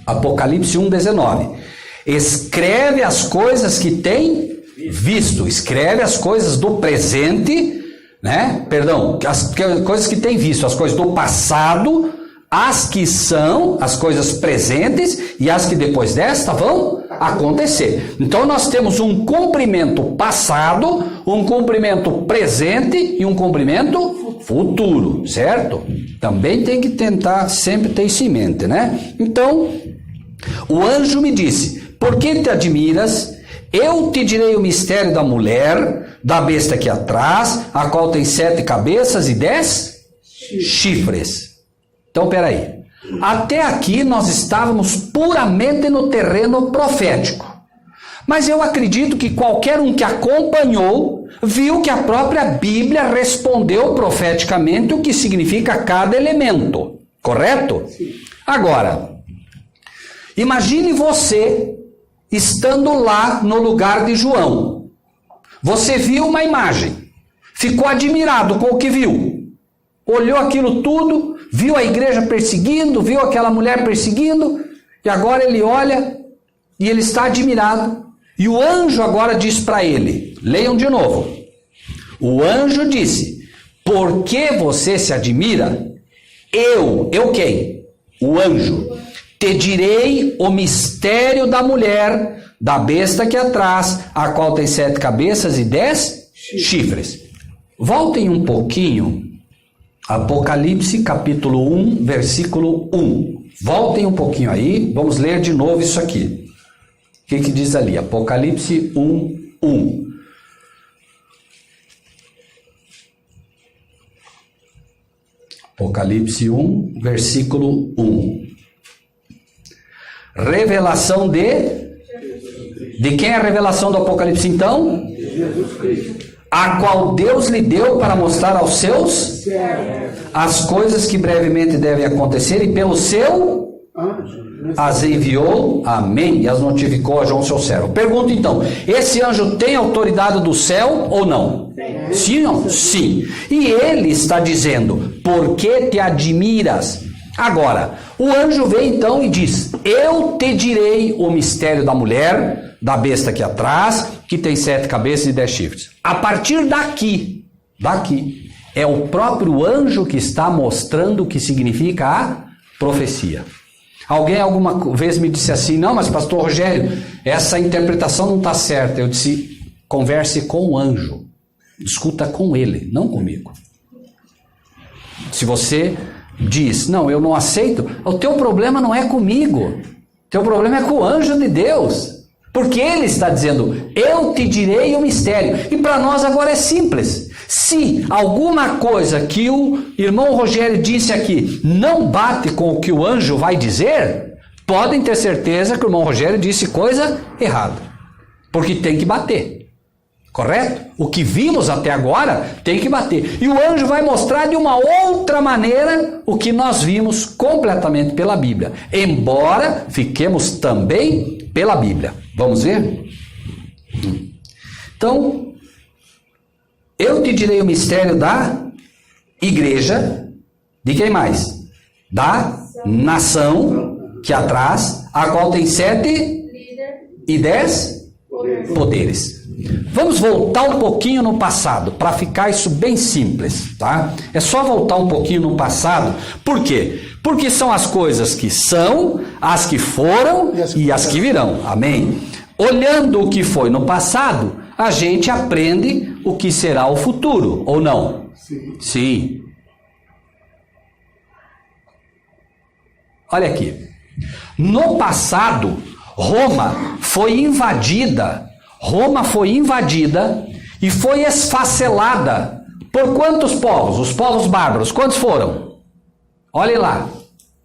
Apocalipse 1:19. Escreve as coisas que tem visto, escreve as coisas do presente, né? Perdão, as coisas que tem visto, as coisas do passado, as que são, as coisas presentes e as que depois desta vão acontecer. Então nós temos um cumprimento passado, um cumprimento presente e um cumprimento futuro, certo? Também tem que tentar sempre ter isso em mente, né? Então, o anjo me disse, por que te admiras? Eu te direi o mistério da mulher, da besta aqui atrás, a qual tem 7 cabeças e 10 chifres. Então, peraí. Até aqui nós estávamos puramente no terreno profético. Mas eu acredito que qualquer um que acompanhou viu que a própria Bíblia respondeu profeticamente o que significa cada elemento. Correto? Sim. Agora, imagine você estando lá no lugar de João. Você viu uma imagem, ficou admirado com o que viu, olhou aquilo tudo, viu a igreja perseguindo, viu aquela mulher perseguindo, e agora ele olha e ele está admirado. E o anjo agora diz para ele, leiam de novo. O anjo disse, por que você se admira? Eu quem? O anjo. Te direi o mistério da mulher, da besta aqui atrás, a qual tem 7 cabeças e 10 chifres. Voltem um pouquinho. Apocalipse capítulo 1, versículo 1. Voltem um pouquinho aí, vamos ler de novo isso aqui. O que diz ali? Apocalipse 1, 1. Apocalipse 1, versículo 1. Revelação de quem é a revelação do Apocalipse então? Jesus Cristo. A qual Deus lhe deu para mostrar aos seus as coisas que brevemente devem acontecer, e pelo seu as enviou, amém, e as notificou a João seu servo. Pergunta então, esse anjo tem autoridade do céu ou não? Sim ou não? Sim. E ele está dizendo, por que te admiras? Agora, o anjo vem então e diz, eu te direi o mistério da mulher, da besta aqui atrás, que tem 7 cabeças e 10 chifres. A partir daqui, é o próprio anjo que está mostrando o que significa a profecia. Alguém alguma vez me disse assim, não, mas pastor Rogério, essa interpretação não está certa. Eu disse, converse com o anjo, discuta com ele, não comigo. Se você diz, não, eu não aceito, o teu problema não é comigo, o teu problema é com o anjo de Deus, porque ele está dizendo, eu te direi o mistério, e para nós agora é simples, se alguma coisa que o irmão Rogério disse aqui não bate com o que o anjo vai dizer, podem ter certeza que o irmão Rogério disse coisa errada, porque tem que bater. Correto? O que vimos até agora tem que bater. E o anjo vai mostrar de uma outra maneira o que nós vimos completamente pela Bíblia. Embora fiquemos também pela Bíblia. Vamos ver? Então, eu te direi o mistério da igreja, de quem mais? Da nação que atrás, a qual tem 7 e 10 poderes. Vamos voltar um pouquinho no passado, para ficar isso bem simples, tá? É só voltar um pouquinho no passado. Por quê? Porque são as coisas que são, as que foram e as que virão. Amém? Olhando o que foi no passado, a gente aprende o que será o futuro, ou não? Sim. Sim. Olha aqui. No passado, Roma foi invadida e foi esfacelada por quantos povos? Os povos bárbaros. Quantos foram? Olhem lá.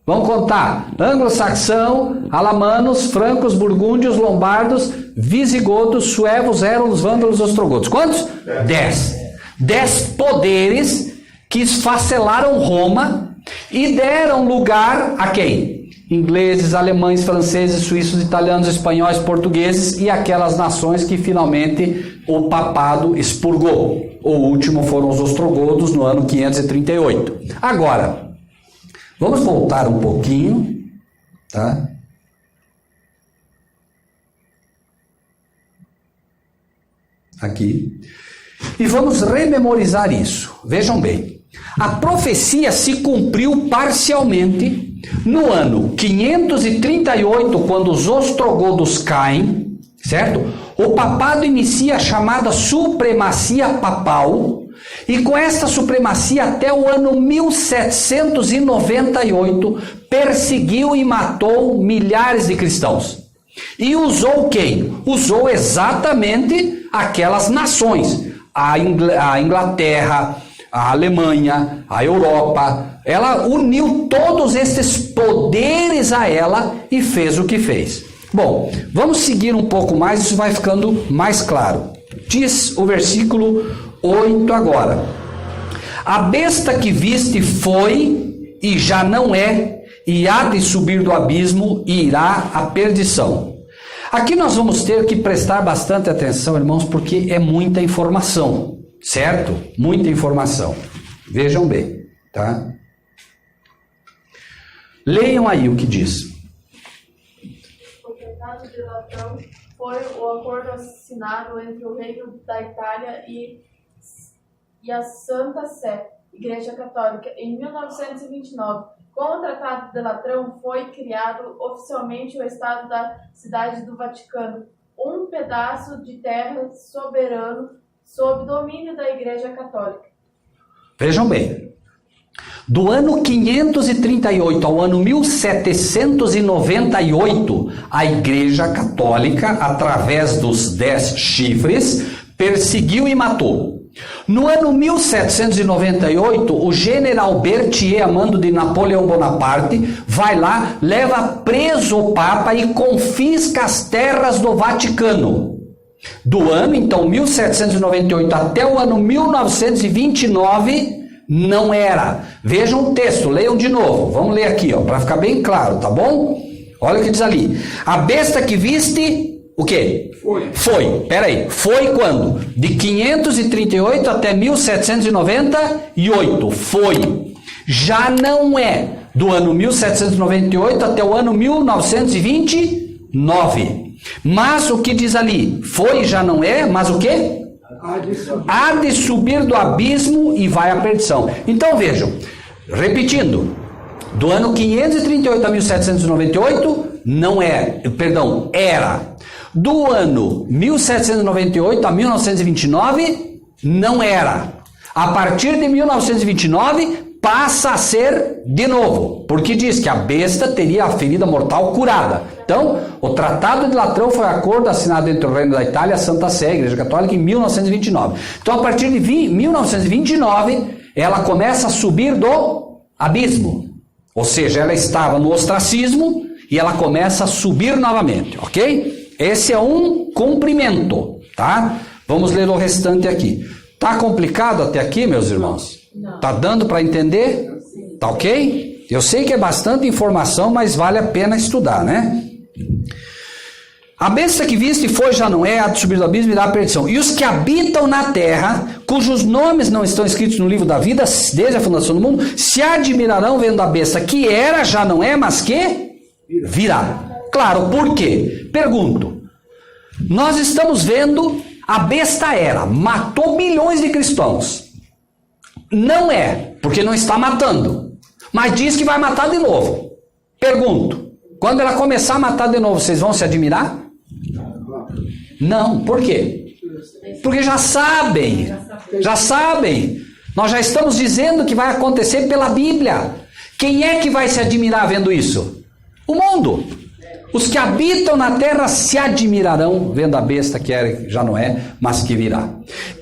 Vamos contar. Anglo-saxão, alamanos, francos, burgúndios, lombardos, visigodos, suevos, érulos, vândalos, ostrogodos. Quantos? 10. 10 poderes que esfacelaram Roma e deram lugar a quem? Ingleses, alemães, franceses, suíços, italianos, espanhóis, portugueses e aquelas nações que finalmente o papado expurgou. O último foram os ostrogodos no ano 538. Agora, vamos voltar um pouquinho, tá? Aqui. E vamos rememorizar isso. Vejam bem. A profecia se cumpriu parcialmente no ano 538, quando os ostrogodos caem, certo? O papado inicia a chamada supremacia papal, e com esta supremacia até o ano 1798, perseguiu e matou milhares de cristãos. E usou quem? Usou exatamente aquelas nações, a Inglaterra, a Alemanha, a Europa. Ela uniu todos esses poderes a ela e fez o que fez. Bom, vamos seguir um pouco mais, isso vai ficando mais claro. Diz o versículo 8 agora: a besta que viste foi e já não é, e há de subir do abismo e irá à perdição. Aqui nós vamos ter que prestar bastante atenção, irmãos, porque é muita informação, certo? Muita informação. Vejam bem, tá? Leiam aí o que diz. O Tratado de Latrão foi o acordo assinado entre o Reino da Itália e a Santa Sé, Igreja Católica, em 1929. Com o Tratado de Latrão foi criado oficialmente o Estado da Cidade do Vaticano, um pedaço de terra soberano sob domínio da Igreja Católica. Vejam bem, do ano 538 ao ano 1798, a Igreja Católica, através dos 10 chifres, perseguiu e matou. No ano 1798, o general Berthier, a mando de Napoleão Bonaparte, vai lá, leva preso o Papa e confisca as terras do Vaticano. Do ano, então, 1798 até o ano 1929, não era. Vejam o texto, leiam de novo. Vamos ler aqui, para ficar bem claro, tá bom? Olha o que diz ali. A besta que viste... O quê? Foi. Peraí. Foi quando? De 538 até 1798. Foi. Já não é do ano 1798 até o ano 1929. Mas o que diz ali? Foi, já não é, mas o quê? Há de subir do abismo e vai à perdição. Então vejam, repetindo, do ano 538 a 1798, não é, perdão, era. Do ano 1798 a 1929, não era. A partir de 1929, passa a ser de novo, porque diz que a besta teria a ferida mortal curada. Então, o Tratado de Latrão foi um acordo assinado entre o Reino da Itália e a Santa Sé, a Igreja Católica, em 1929. Então, a partir de 1929, ela começa a subir do abismo. Ou seja, ela estava no ostracismo e ela começa a subir novamente, ok? Esse é um cumprimento, tá? Vamos ler o restante aqui. Tá complicado até aqui, meus irmãos? Não. Tá dando para entender? Sim. Tá ok? Eu sei que é bastante informação, mas vale a pena estudar, né? A besta que viste foi, já não é, há de subir do abismo e irá à perdição. E os que habitam na terra, cujos nomes não estão escritos no livro da vida, desde a fundação do mundo, se admirarão vendo a besta que era, já não é, mas que virá. Claro, por quê? Pergunto. Nós estamos vendo a besta era, matou milhões de cristãos. Não é, porque não está matando. Mas diz que vai matar de novo. Pergunto. Quando ela começar a matar de novo, vocês vão se admirar? Não, por quê? Porque já sabem, nós já estamos dizendo que vai acontecer pela Bíblia. Quem é que vai se admirar vendo isso? O mundo. Os que habitam na terra se admirarão vendo a besta que era, já não é, mas que virá.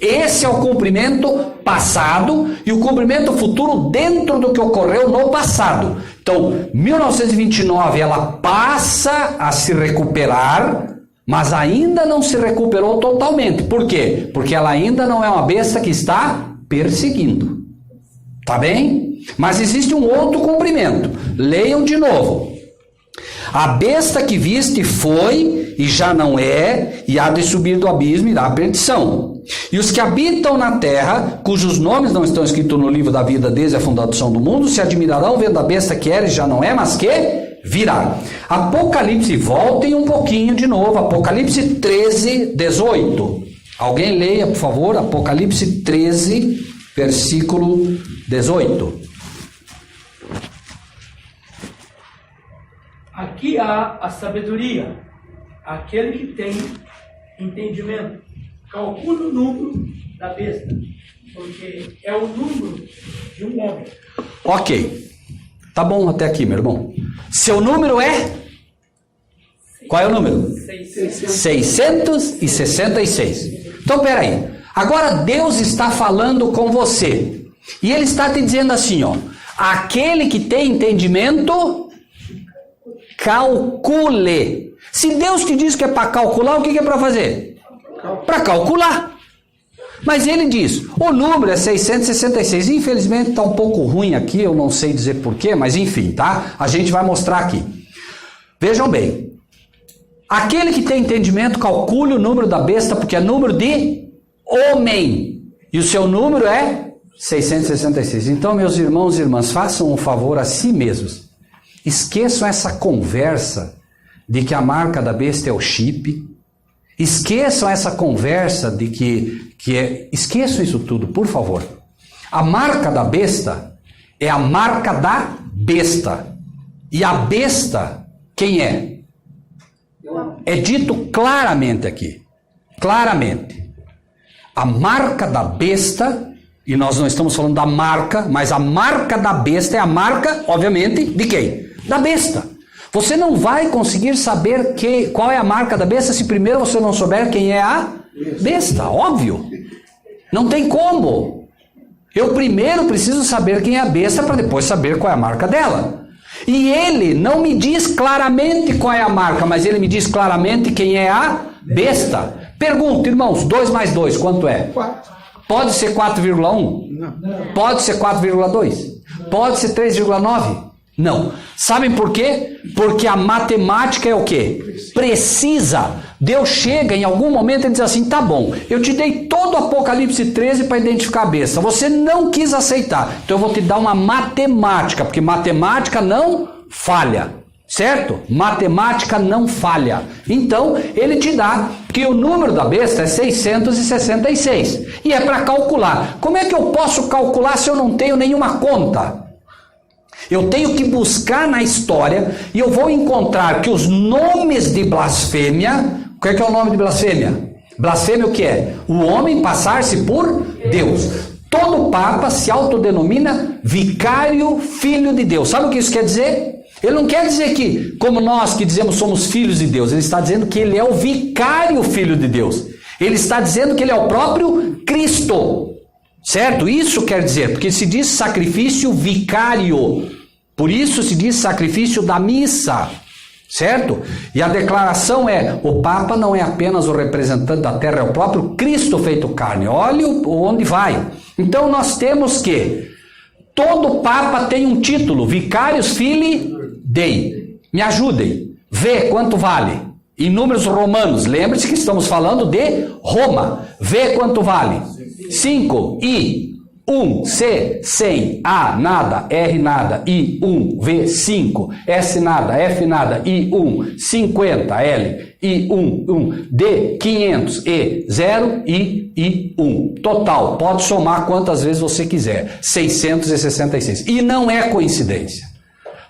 Esse é o cumprimento passado e o cumprimento futuro dentro do que ocorreu no passado. Então, 1929 ela passa a se recuperar, mas ainda não se recuperou totalmente. Por quê? Porque ela ainda não é uma besta que está perseguindo. Tá bem? Mas existe um outro cumprimento. Leiam de novo. A besta que viste foi, e já não é, e há de subir do abismo e irá à perdição. E os que habitam na terra, cujos nomes não estão escritos no livro da vida desde a fundação do mundo, se admirarão vendo a besta que era e já não é, mas que virá. Apocalipse, voltem um pouquinho de novo, Apocalipse 13, 18. Alguém leia, por favor, Apocalipse 13, versículo 18. Aqui há a sabedoria, aquele que tem entendimento. Calcule o número da besta, porque é o número de um homem. Ok, tá bom até aqui, meu irmão. Seu número é? Qual é o número? 666. Então, peraí. Agora Deus está falando com você. E Ele está te dizendo assim, ó. Aquele que tem entendimento, calcule. Se Deus te diz que é para calcular, o que é para fazer? Para calcular. Mas ele diz, o número é 666. Infelizmente está um pouco ruim aqui, eu não sei dizer porquê, mas enfim, tá? A gente vai mostrar aqui. Vejam bem. Aquele que tem entendimento, calcule o número da besta, porque é número de homem. E o seu número é 666. Então, meus irmãos e irmãs, façam um favor a si mesmos. Esqueçam essa conversa de que a marca da besta é o chip. Esqueçam essa conversa de esqueçam isso tudo, por favor. A marca da besta é a marca da besta. E a besta, quem é? É dito claramente aqui. Claramente. A marca da besta, e nós não estamos falando da marca, mas a marca da besta é a marca, obviamente, de quem? Da besta. Você não vai conseguir saber qual é a marca da besta se primeiro você não souber quem é a besta, óbvio. Não tem como. Eu primeiro preciso saber quem é a besta para depois saber qual é a marca dela. E ele não me diz claramente qual é a marca, mas ele me diz claramente quem é a besta. Pergunta, irmãos, 2 mais 2, quanto é? 4. Pode ser 4,1? Não. Pode ser 4,2? Pode ser 3,9? Não. Sabem por quê? Porque a matemática é o quê? Precisa. Deus chega em algum momento e diz assim, tá bom, eu te dei todo o Apocalipse 13 para identificar a besta. Você não quis aceitar. Então eu vou te dar uma matemática, porque matemática não falha. Certo? Matemática não falha. Então, ele te dá que o número da besta é 666. E é para calcular. Como é que eu posso calcular se eu não tenho nenhuma conta? Eu tenho que buscar na história e eu vou encontrar que os nomes de blasfêmia... O que é o nome de blasfêmia? Blasfêmia o que é? O homem passar-se por Deus. Todo papa se autodenomina vicário filho de Deus. Sabe o que isso quer dizer? Ele não quer dizer que, como nós que dizemos somos filhos de Deus, ele está dizendo que ele é o vicário filho de Deus. Ele está dizendo que ele é o próprio Cristo. Certo? Isso quer dizer, porque se diz sacrifício vicário. Por isso se diz sacrifício da missa. Certo? E a declaração é, o Papa não é apenas o representante da terra, é o próprio Cristo feito carne. Olha onde vai. Então nós temos que todo Papa tem um título, Vicarius Filii Dei. Me ajudem. V, quanto vale? Em números romanos, lembre-se que estamos falando de Roma. V quanto vale? 5. I, 1. C, 100. A, nada. R, nada. I, 1. V, 5. S, nada. F, nada. I, 1. 50. L, I, 1. 1. D, 500. E, 0. I, 1. Total, pode somar quantas vezes você quiser. 666. E não é coincidência.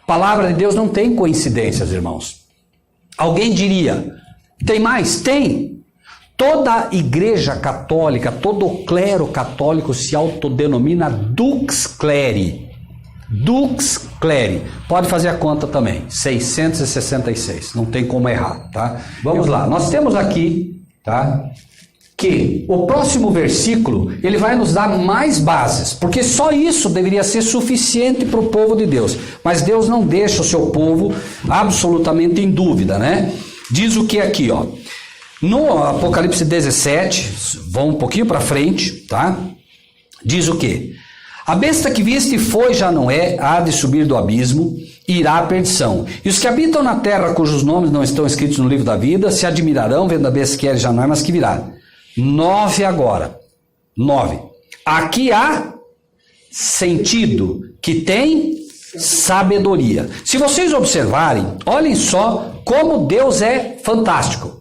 A palavra de Deus não tem coincidências, irmãos. Alguém diria, tem mais? Tem. Toda igreja católica, todo o clero católico se autodenomina Dux Cleri. Dux Cleri. Pode fazer a conta também. 666. Não tem como errar, tá? Vamos lá. Nós temos aqui, tá? Que o próximo versículo, ele vai nos dar mais bases, porque só isso deveria ser suficiente para o povo de Deus, mas Deus não deixa o seu povo absolutamente em dúvida, né? Diz o que aqui, ó, no Apocalipse 17, vamos um pouquinho para frente, tá? Diz o que? A besta que viste foi, já não é, há de subir do abismo, irá à perdição. E os que habitam na terra, cujos nomes não estão escritos no livro da vida, se admirarão, vendo a besta que era, já não é, mas que virá. 9 agora. 9. Aqui há sentido, que tem sabedoria. Se vocês observarem, olhem só como Deus é fantástico.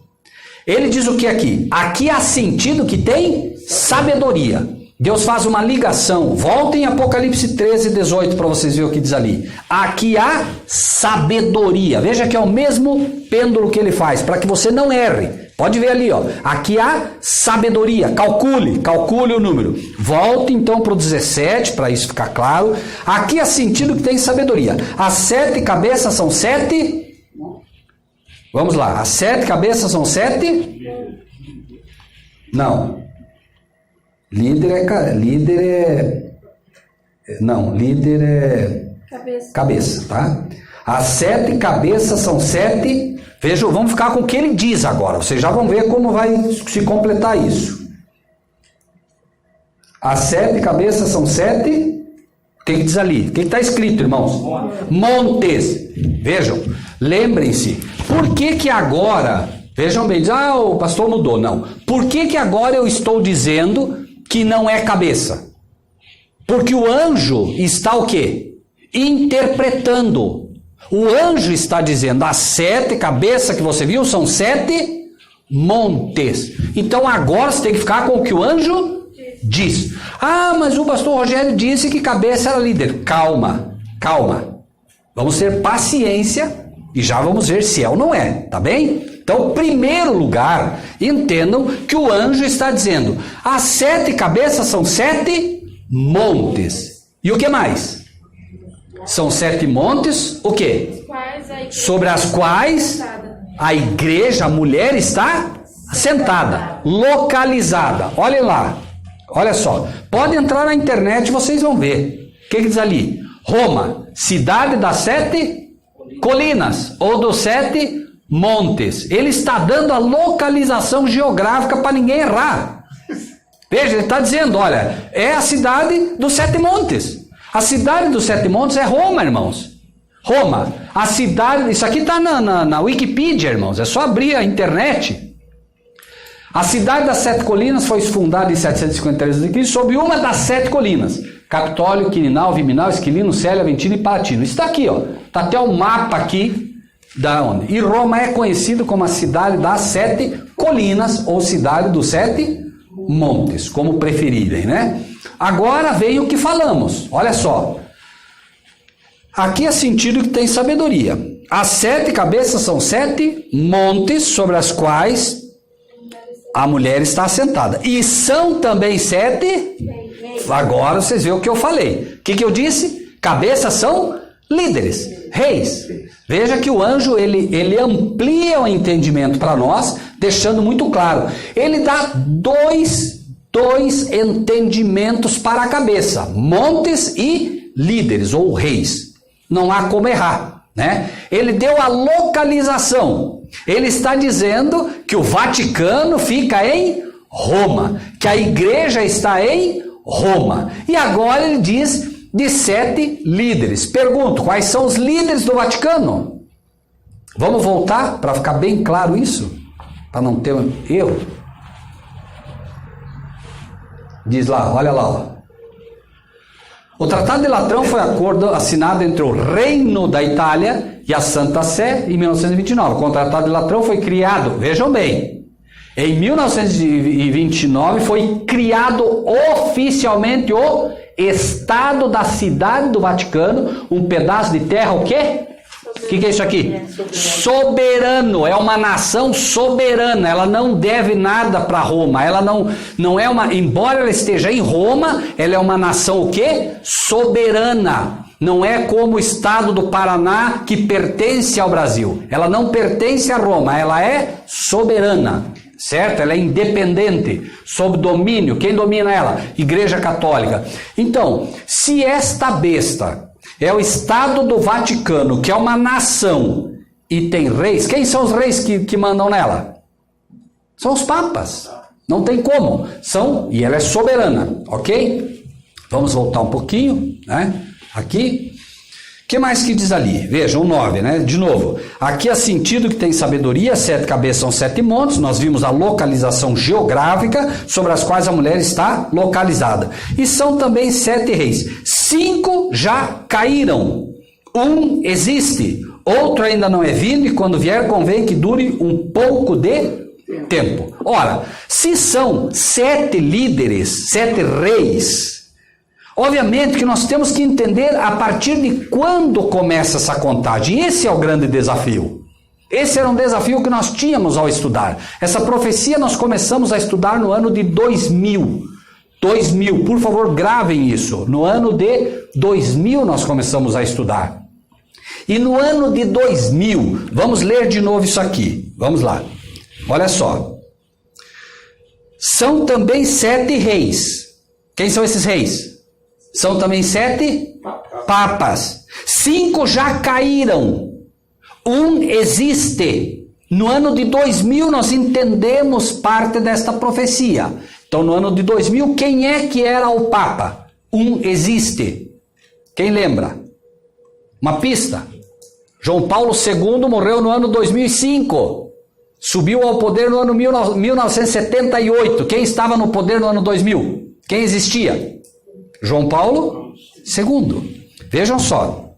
Ele diz o que aqui? Aqui há sentido, que tem sabedoria. Deus faz uma ligação. Voltem em Apocalipse 13, 18 para vocês verem o que diz ali. Aqui há sabedoria. Veja que é o mesmo pêndulo que ele faz, para que você não erre. Pode ver ali, ó. Aqui há sabedoria. Calcule o número. Volte então para o 17, para isso ficar claro. Aqui há sentido, que tem sabedoria. As 7 cabeças são 7. Vamos lá. As 7 cabeças são 7? Não. Líder é cabeça, tá? As 7 cabeças são 7. Vejam, vamos ficar com o que ele diz agora. Vocês já vão ver como vai se completar isso. As 7 cabeças são 7. O que diz ali? O que está escrito, irmãos? Montes. Vejam, lembrem-se. Por que agora... Vejam bem, o pastor mudou. Não. Por que agora eu estou dizendo que não é cabeça? Porque o anjo está o quê? Interpretando. O anjo está dizendo, as 7 cabeças que você viu são 7 montes. Então agora você tem que ficar com o que o anjo diz. Ah, mas o pastor Rogério disse que cabeça era líder. Calma. Vamos ter paciência e já vamos ver se é ou não é, tá bem? Então, em primeiro lugar, entendam que o anjo está dizendo, as 7 cabeças são 7 montes. E o que mais? São 7 montes, o quê? Sobre as quais a igreja, a mulher está assentada, localizada. Olhem lá, olha só. Pode entrar na internet e vocês vão ver. O que diz ali? Roma, cidade das 7 colinas, ou dos 7 montes. Ele está dando a localização geográfica para ninguém errar. Veja, ele está dizendo, olha, é a cidade dos 7 montes. A cidade dos 7 montes é Roma, irmãos. Roma. A cidade, isso aqui está na Wikipedia, irmãos. É só abrir a internet. A cidade das 7 colinas foi fundada em 753 a.C. sob uma das 7 colinas. Capitólio, Quirinal, Viminal, Esquilino, Célia, Aventino e Palatino. Isso está aqui, ó. Está até o mapa aqui da onde. E Roma é conhecido como a cidade das 7 colinas, ou cidade dos 7 montes, como preferirem, né? Agora vem o que falamos. Olha só. Aqui é sentido que tem sabedoria. As 7 cabeças são 7 montes sobre as quais a mulher está assentada. E são também 7... Agora vocês veem o que eu falei. O que eu disse? Cabeças são líderes, reis. Veja que o anjo, ele amplia o entendimento para nós, deixando muito claro. Ele dá dois entendimentos para a cabeça. Montes e líderes, ou reis. Não há como errar, né? Ele deu a localização. Ele está dizendo que o Vaticano fica em Roma, que a igreja está em Roma. E agora ele diz de 7 líderes. Pergunto, quais são os líderes do Vaticano? Vamos voltar para ficar bem claro isso? Para não ter erro. Diz lá, olha lá. Ó. O Tratado de Latrão foi acordo assinado entre o Reino da Itália e a Santa Sé em 1929. O Tratado de Latrão foi criado, vejam bem, em 1929 foi criado oficialmente o Estado da Cidade do Vaticano, um pedaço de terra, o quê? O que é isso aqui? Soberano, é uma nação soberana, ela não deve nada para Roma, ela não é uma, embora ela esteja em Roma, ela é uma nação o quê? Soberana, não é como o estado do Paraná que pertence ao Brasil, ela não pertence a Roma, ela é soberana, certo? Ela é independente, sob domínio, quem domina ela? Igreja Católica. Então, se esta besta é o Estado do Vaticano, que é uma nação, e tem reis. Quem são os reis que mandam nela? São os papas. Não tem como. E ela é soberana, ok? Vamos voltar um pouquinho, né? Aqui. O que mais que diz ali? Vejam, o 9, né? De novo. Aqui há sentido que tem sabedoria, 7 cabeças são 7 montes. Nós vimos a localização geográfica sobre as quais a mulher está localizada. E são também 7 reis. 5 já caíram. 1 existe. Outro ainda não é vindo e quando vier convém que dure um pouco de tempo. Ora, se são 7 líderes, 7 reis... Obviamente que nós temos que entender a partir de quando começa essa contagem. Esse é o grande desafio. Esse era um desafio que nós tínhamos ao estudar. Essa profecia nós começamos a estudar no ano de 2000. 2000, por favor, gravem isso. No ano de 2000 nós começamos a estudar. E no ano de 2000, vamos ler de novo isso aqui. Vamos lá. Olha só. São também 7 reis. Quem são esses reis? São também 7 papas. 5 já caíram. 1 existe. No ano de 2000 nós entendemos parte desta profecia. Então no ano de 2000, quem é que era o papa? 1 existe. Quem lembra? Uma pista. João Paulo II morreu no ano 2005. Subiu ao poder no ano 1978. Quem estava no poder no ano 2000? Quem existia? João Paulo II. Vejam só.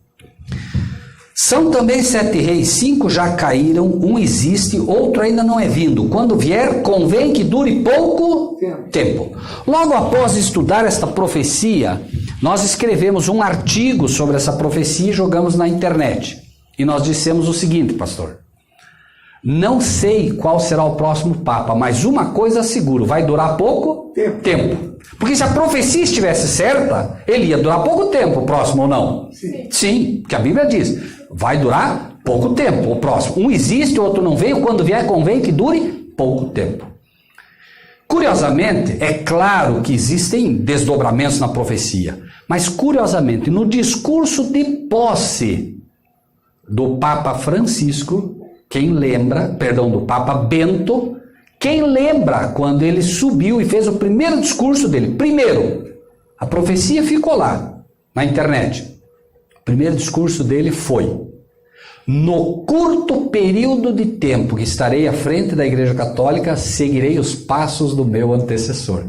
São também 7 reis, 5 já caíram, 1 existe, outro ainda não é vindo. Quando vier, convém que dure pouco tempo. Logo após estudar esta profecia, nós escrevemos um artigo sobre essa profecia e jogamos na internet. E nós dissemos o seguinte, pastor. Não sei qual será o próximo papa, mas uma coisa seguro, vai durar pouco tempo. Porque se a profecia estivesse certa, ele ia durar pouco tempo, o próximo ou não? Sim, porque a Bíblia diz, vai durar pouco tempo, o próximo. 1 existe, o outro não veio, quando vier convém que dure pouco tempo. Curiosamente, é claro que existem desdobramentos na profecia, mas curiosamente, no discurso de posse do Papa Francisco, do Papa Bento, quem lembra quando ele subiu e fez o primeiro discurso dele? Primeiro, a profecia ficou lá, na internet. O primeiro discurso dele foi: no curto período de tempo que estarei à frente da Igreja Católica, seguirei os passos do meu antecessor.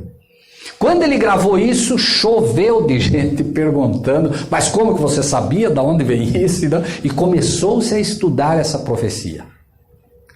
Quando ele gravou isso, choveu de gente perguntando, mas como que você sabia? De onde vem isso? E começou-se a estudar essa profecia.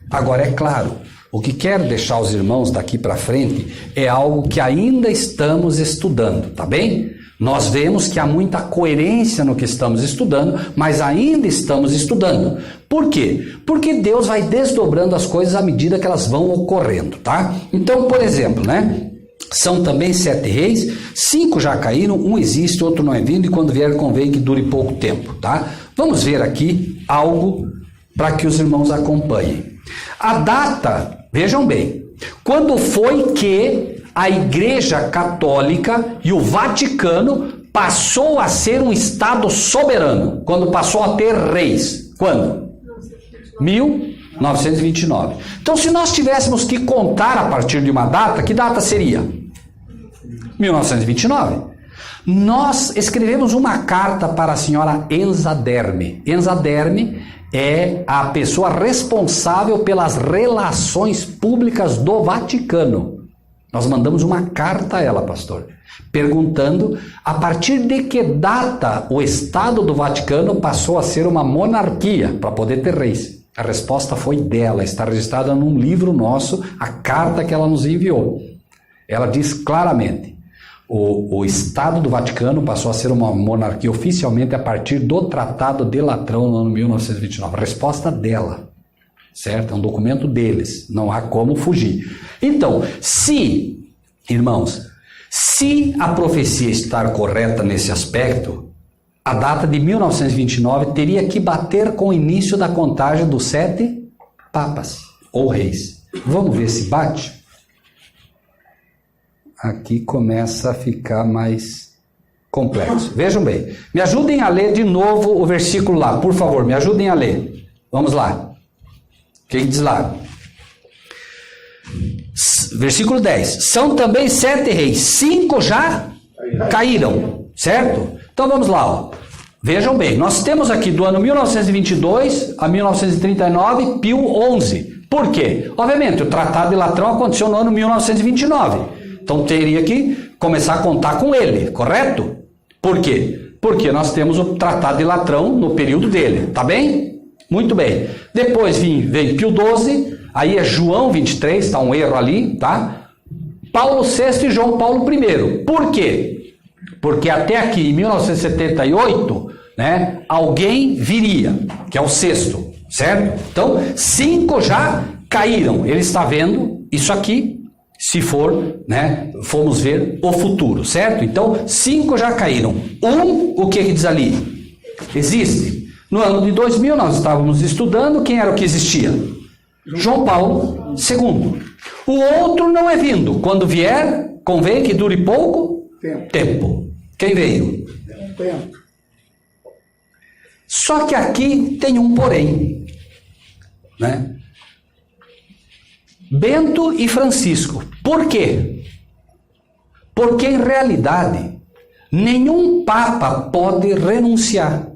Agora, é claro, o que quero deixar os irmãos daqui para frente é algo que ainda estamos estudando, tá bem? Nós vemos que há muita coerência no que estamos estudando, mas ainda estamos estudando. Por quê? Porque Deus vai desdobrando as coisas à medida que elas vão ocorrendo, tá? Então, por exemplo, né? São também 7 reis, 5 já caíram, 1 existe, outro não é vindo, e quando vier convém que dure pouco tempo, tá? Vamos ver aqui algo para que os irmãos acompanhem. A data, vejam bem, quando foi que a Igreja Católica e o Vaticano passou a ser um Estado soberano? Quando passou a ter reis? Quando? 1929. Então, se nós tivéssemos que contar a partir de uma data, que data seria? 1929. Nós escrevemos uma carta para a senhora Enza Derme. Enza Derme é a pessoa responsável pelas relações públicas do Vaticano. Nós mandamos uma carta a ela, pastor, perguntando a partir de que data o Estado do Vaticano passou a ser uma monarquia para poder ter reis. A resposta foi dela, está registrada num livro nosso, a carta que ela nos enviou. Ela diz claramente: o Estado do Vaticano passou a ser uma monarquia oficialmente a partir do Tratado de Latrão no ano 1929. A resposta dela, certo? É um documento deles, não há como fugir. Então, irmãos, se a profecia estar correta nesse aspecto, a data de 1929 teria que bater com o início da contagem dos 7 papas ou reis. Vamos ver se bate? Aqui começa a ficar mais complexo. Vejam bem, me ajudem a ler de novo o versículo lá, por favor, me ajudem a ler. Vamos lá. O que diz lá? Versículo 10. São também 7 reis, 5 já caíram, certo? Então vamos lá, ó. Vejam bem, nós temos aqui do ano 1922 a 1939, Pio XI. Por quê? Obviamente, o Tratado de Latrão aconteceu no ano 1929. Então teria que começar a contar com ele, correto? Por quê? Porque nós temos o Tratado de Latrão no período dele, tá bem? Muito bem. Depois vem Pio XII, aí é João 23, tá um erro ali, tá? Paulo VI e João Paulo I. Por quê? Porque até aqui, em 1978, né, alguém viria, que é o sexto, certo? Então, 5 já caíram. Ele está vendo isso aqui. Se for, né, fomos ver o futuro, certo? Então, 5 já caíram. O que diz ali? Existe. No ano de 2000, nós estávamos estudando, quem era o que existia? João Paulo II. O outro não é vindo. Quando vier, convém que dure pouco tempo. Quem veio? Tempo. Só que aqui tem um porém, né? Bento e Francisco. Por quê? Porque, em realidade, nenhum papa pode renunciar.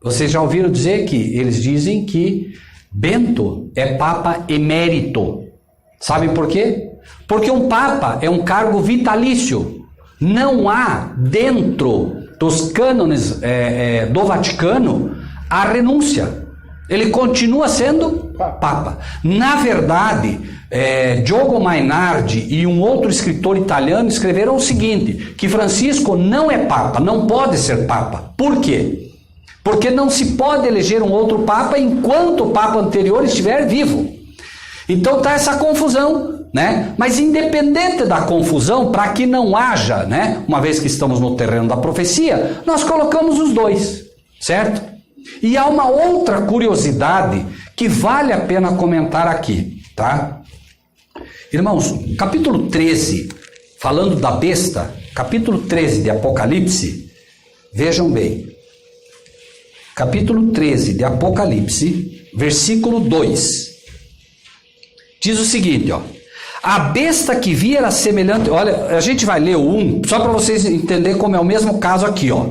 Vocês já ouviram dizer que eles dizem que Bento é papa emérito. Sabem por quê? Porque um papa é um cargo vitalício. Não há dentro dos cânones do Vaticano a renúncia. Ele continua sendo papa. Na verdade, Diogo Mainardi e um outro escritor italiano escreveram o seguinte, que Francisco não é papa, não pode ser papa. Por quê? Porque não se pode eleger um outro papa enquanto o papa anterior estiver vivo. Então está essa confusão, né? Mas independente da confusão, para que não haja, né? Uma vez que estamos no terreno da profecia, nós colocamos os dois, certo? E há uma outra curiosidade que vale a pena comentar aqui, tá? Irmãos, capítulo 13, falando da besta, capítulo 13 de Apocalipse, vejam bem. Capítulo 13 de Apocalipse, versículo 2. Diz o seguinte, ó. A besta que vi era semelhante... Olha, a gente vai ler o 1, só para vocês entenderem como é o mesmo caso aqui, ó.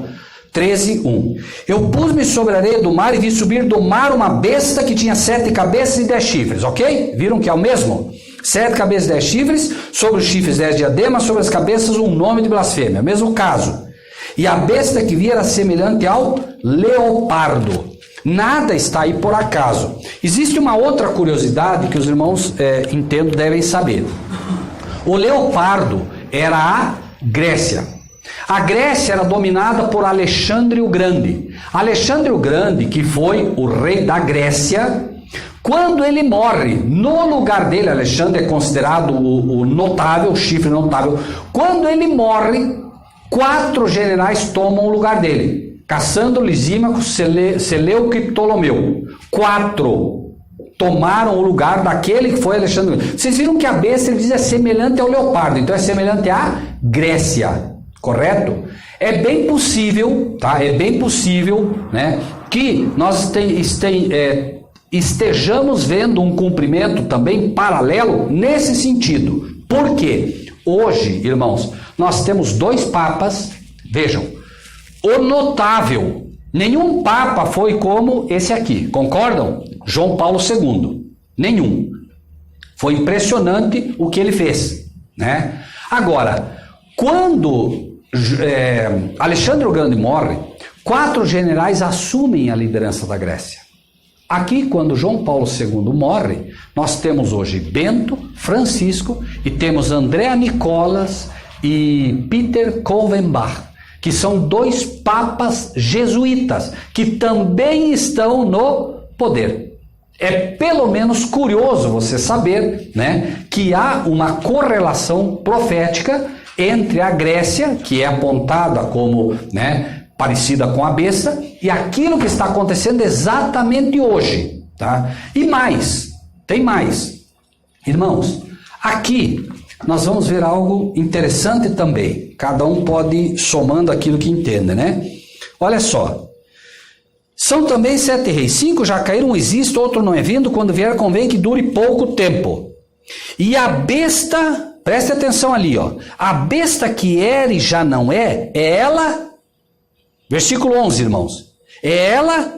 13:1. Eu pus-me sobre a areia do mar e vi subir do mar uma besta que tinha 7 cabeças e 10 chifres, ok? Viram que é o mesmo? 7 cabeças e 10 chifres, sobre os chifres 10 diademas, sobre as cabeças um nome de blasfêmia, mesmo caso. E a besta que vi era semelhante ao leopardo. Nada está aí por acaso. Existe uma outra curiosidade que os irmãos entendo devem saber. O leopardo era a Grécia. A Grécia era dominada por Alexandre o Grande. Alexandre o Grande, que foi o rei da Grécia, quando ele morre, no lugar dele, Alexandre é considerado o notável, o chifre notável. Quando ele morre, 4 generais tomam o lugar dele. Cassandro, Lisímaco, Seleuco e Ptolomeu. 4 tomaram o lugar daquele que foi Alexandre o Grande. Vocês viram que a besta, ele diz, é semelhante ao leopardo, então é semelhante à Grécia. Correto? É bem possível, tá? É bem possível, né, que nós estejamos vendo um cumprimento também paralelo nesse sentido. Por quê? Hoje, irmãos, nós temos 2 papas, vejam, o notável, nenhum papa foi como esse aqui, concordam? João Paulo II, nenhum. Foi impressionante o que ele fez, né? Agora, quando Alexandre o Grande morre, 4 generais assumem a liderança da Grécia. Aqui, quando João Paulo II morre, nós temos hoje Bento, Francisco e temos André Nicolas e Peter Kolvenbach, que são 2 papas jesuítas, que também estão no poder. É pelo menos curioso você saber, né, que há uma correlação profética entre a Grécia, que é apontada como, né, parecida com a besta, e aquilo que está acontecendo exatamente hoje, tá? E mais, tem mais. Irmãos, aqui nós vamos ver algo interessante também. Cada um pode ir somando aquilo que entende, né? Olha só. São também 7 reis. 5 já caíram, um existe, outro não é vindo. Quando vier, convém que dure pouco tempo. E a besta, preste atenção ali, ó. A besta que era e já não é ela... Versículo 11, irmãos. É ela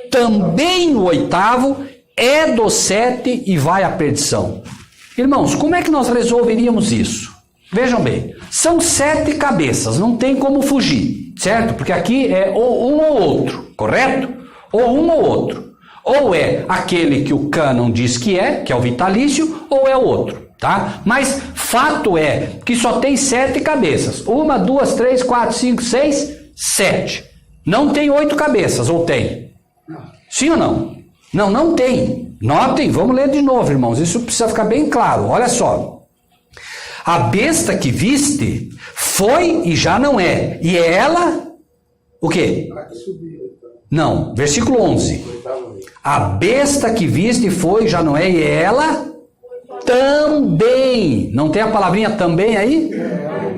também o 8º, é do 7 e vai à perdição. Irmãos, como é que nós resolveríamos isso? Vejam bem, são 7 cabeças, não tem como fugir, certo? Porque aqui é ou um ou outro, correto? Ou um ou outro. Ou é aquele que o cânon diz que é o vitalício, ou é o outro, tá? Mas fato é que só tem 7 cabeças. 1, 2, 3, 4, 5, 6... 7. Não tem 8 cabeças, ou tem? Sim ou não? Não, não tem. Notem, vamos ler de novo, irmãos. Isso precisa ficar bem claro. Olha só. A besta que viste foi e já não é. E é ela, o quê? Não, versículo 11. A besta que viste foi e já não é. E é ela também. Não tem a palavrinha também aí?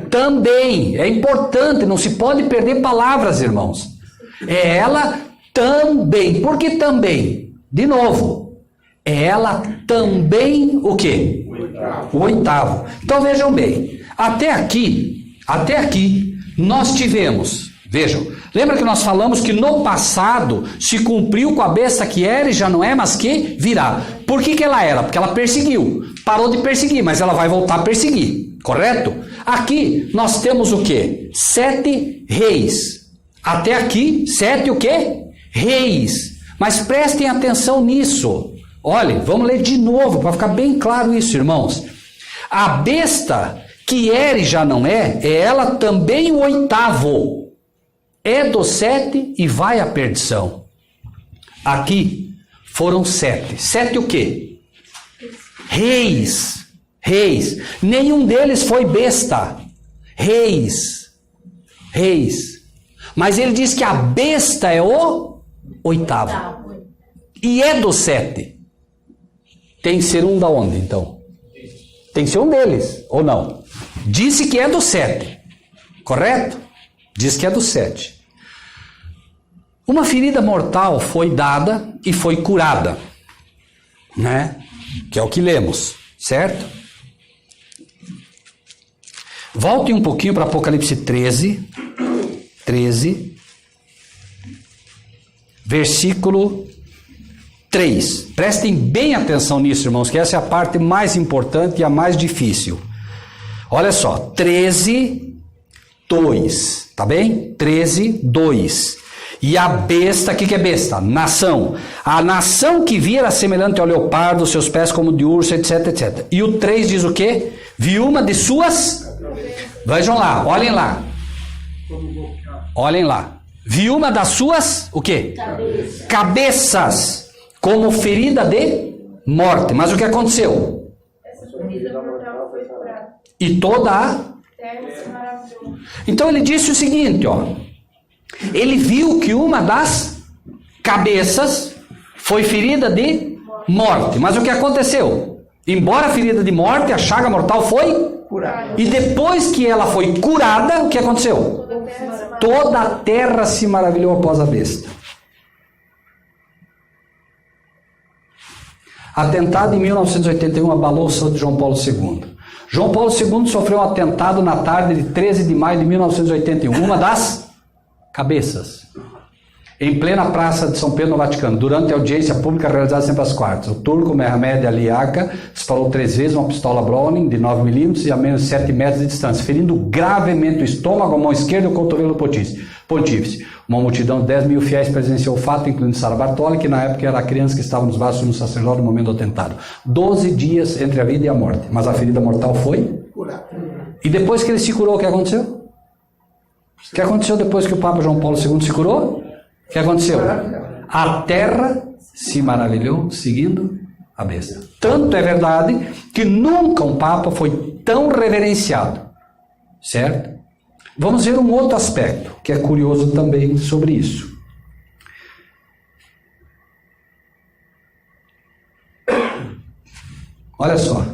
Também, é importante, não se pode perder palavras, irmãos. É ela também. Por que também? De novo, é ela também o quê? O 8º. Então vejam bem, até aqui, nós tivemos, vejam, lembra que nós falamos que no passado se cumpriu com a besta que era e já não é, mas que virá. Por que ela era? Porque ela perseguiu. Parou de perseguir, mas ela vai voltar a perseguir, correto? Aqui nós temos o quê? 7 reis. Até aqui, 7 o quê? Reis. Mas prestem atenção nisso. Olhem, vamos ler de novo para ficar bem claro isso, irmãos. A besta que era e já não é ela também o 8º. É do 7 e vai à perdição. Aqui foram 7. 7 o quê? Reis. Reis. Nenhum deles foi besta. Reis. Reis. Mas ele diz que a besta é o 8º. E é do 7. Tem que ser um da onde, então? Tem que ser um deles, ou não? Disse que é do 7. Correto? Diz que é do 7. Uma ferida mortal foi dada e foi curada, né? Que é o que lemos, certo? Voltem um pouquinho para Apocalipse 13, versículo 3. Prestem bem atenção nisso, irmãos, que essa é a parte mais importante e a mais difícil. Olha só, 13, 2, tá bem? 13, 2. E a besta, o que é besta? Nação. A nação que via era semelhante ao leopardo, seus pés como de urso, etc, etc. E o 3 diz o quê? Viu uma de suas... Vejam lá, olhem lá. Olhem lá. Viu uma das suas, o quê? Cabeças. Como ferida de morte. Mas o que aconteceu? Essa ferida mortal foi curada. E toda a Terra se maravilhou. Então ele disse o seguinte, ó. Ele viu que uma das cabeças foi ferida de morte. Mas o que aconteceu? Embora a ferida de morte, a chaga mortal foi curada. E depois que ela foi curada, o que aconteceu? Toda a terra se maravilhou após a besta. Atentado em 1981 abalou o Santo João Paulo II. João Paulo II sofreu um atentado na tarde de 13 de maio de 1981, uma das cabeças, em plena praça de São Pedro no Vaticano, durante a audiência pública realizada sempre às quartas. O turco Mehmed Ali Aka disparou 3 vezes uma pistola Browning de 9mm e a menos de 7 metros de distância, ferindo gravemente o estômago, a mão esquerda e o cotovelo pontífice. Uma multidão de 10 mil fiéis presenciou o fato, incluindo Sara Bartoli, que na época era a criança que estava nos braços de um sacerdote no momento do atentado. 12 dias entre a vida e a morte, mas a ferida mortal foi? E depois que ele se curou, o que aconteceu? O que aconteceu depois que o Papa João Paulo II se curou? O que aconteceu? A terra se maravilhou seguindo a besta. Tanto é verdade que nunca um Papa foi tão reverenciado. Certo? Vamos ver um outro aspecto, que é curioso também sobre isso. Olha só.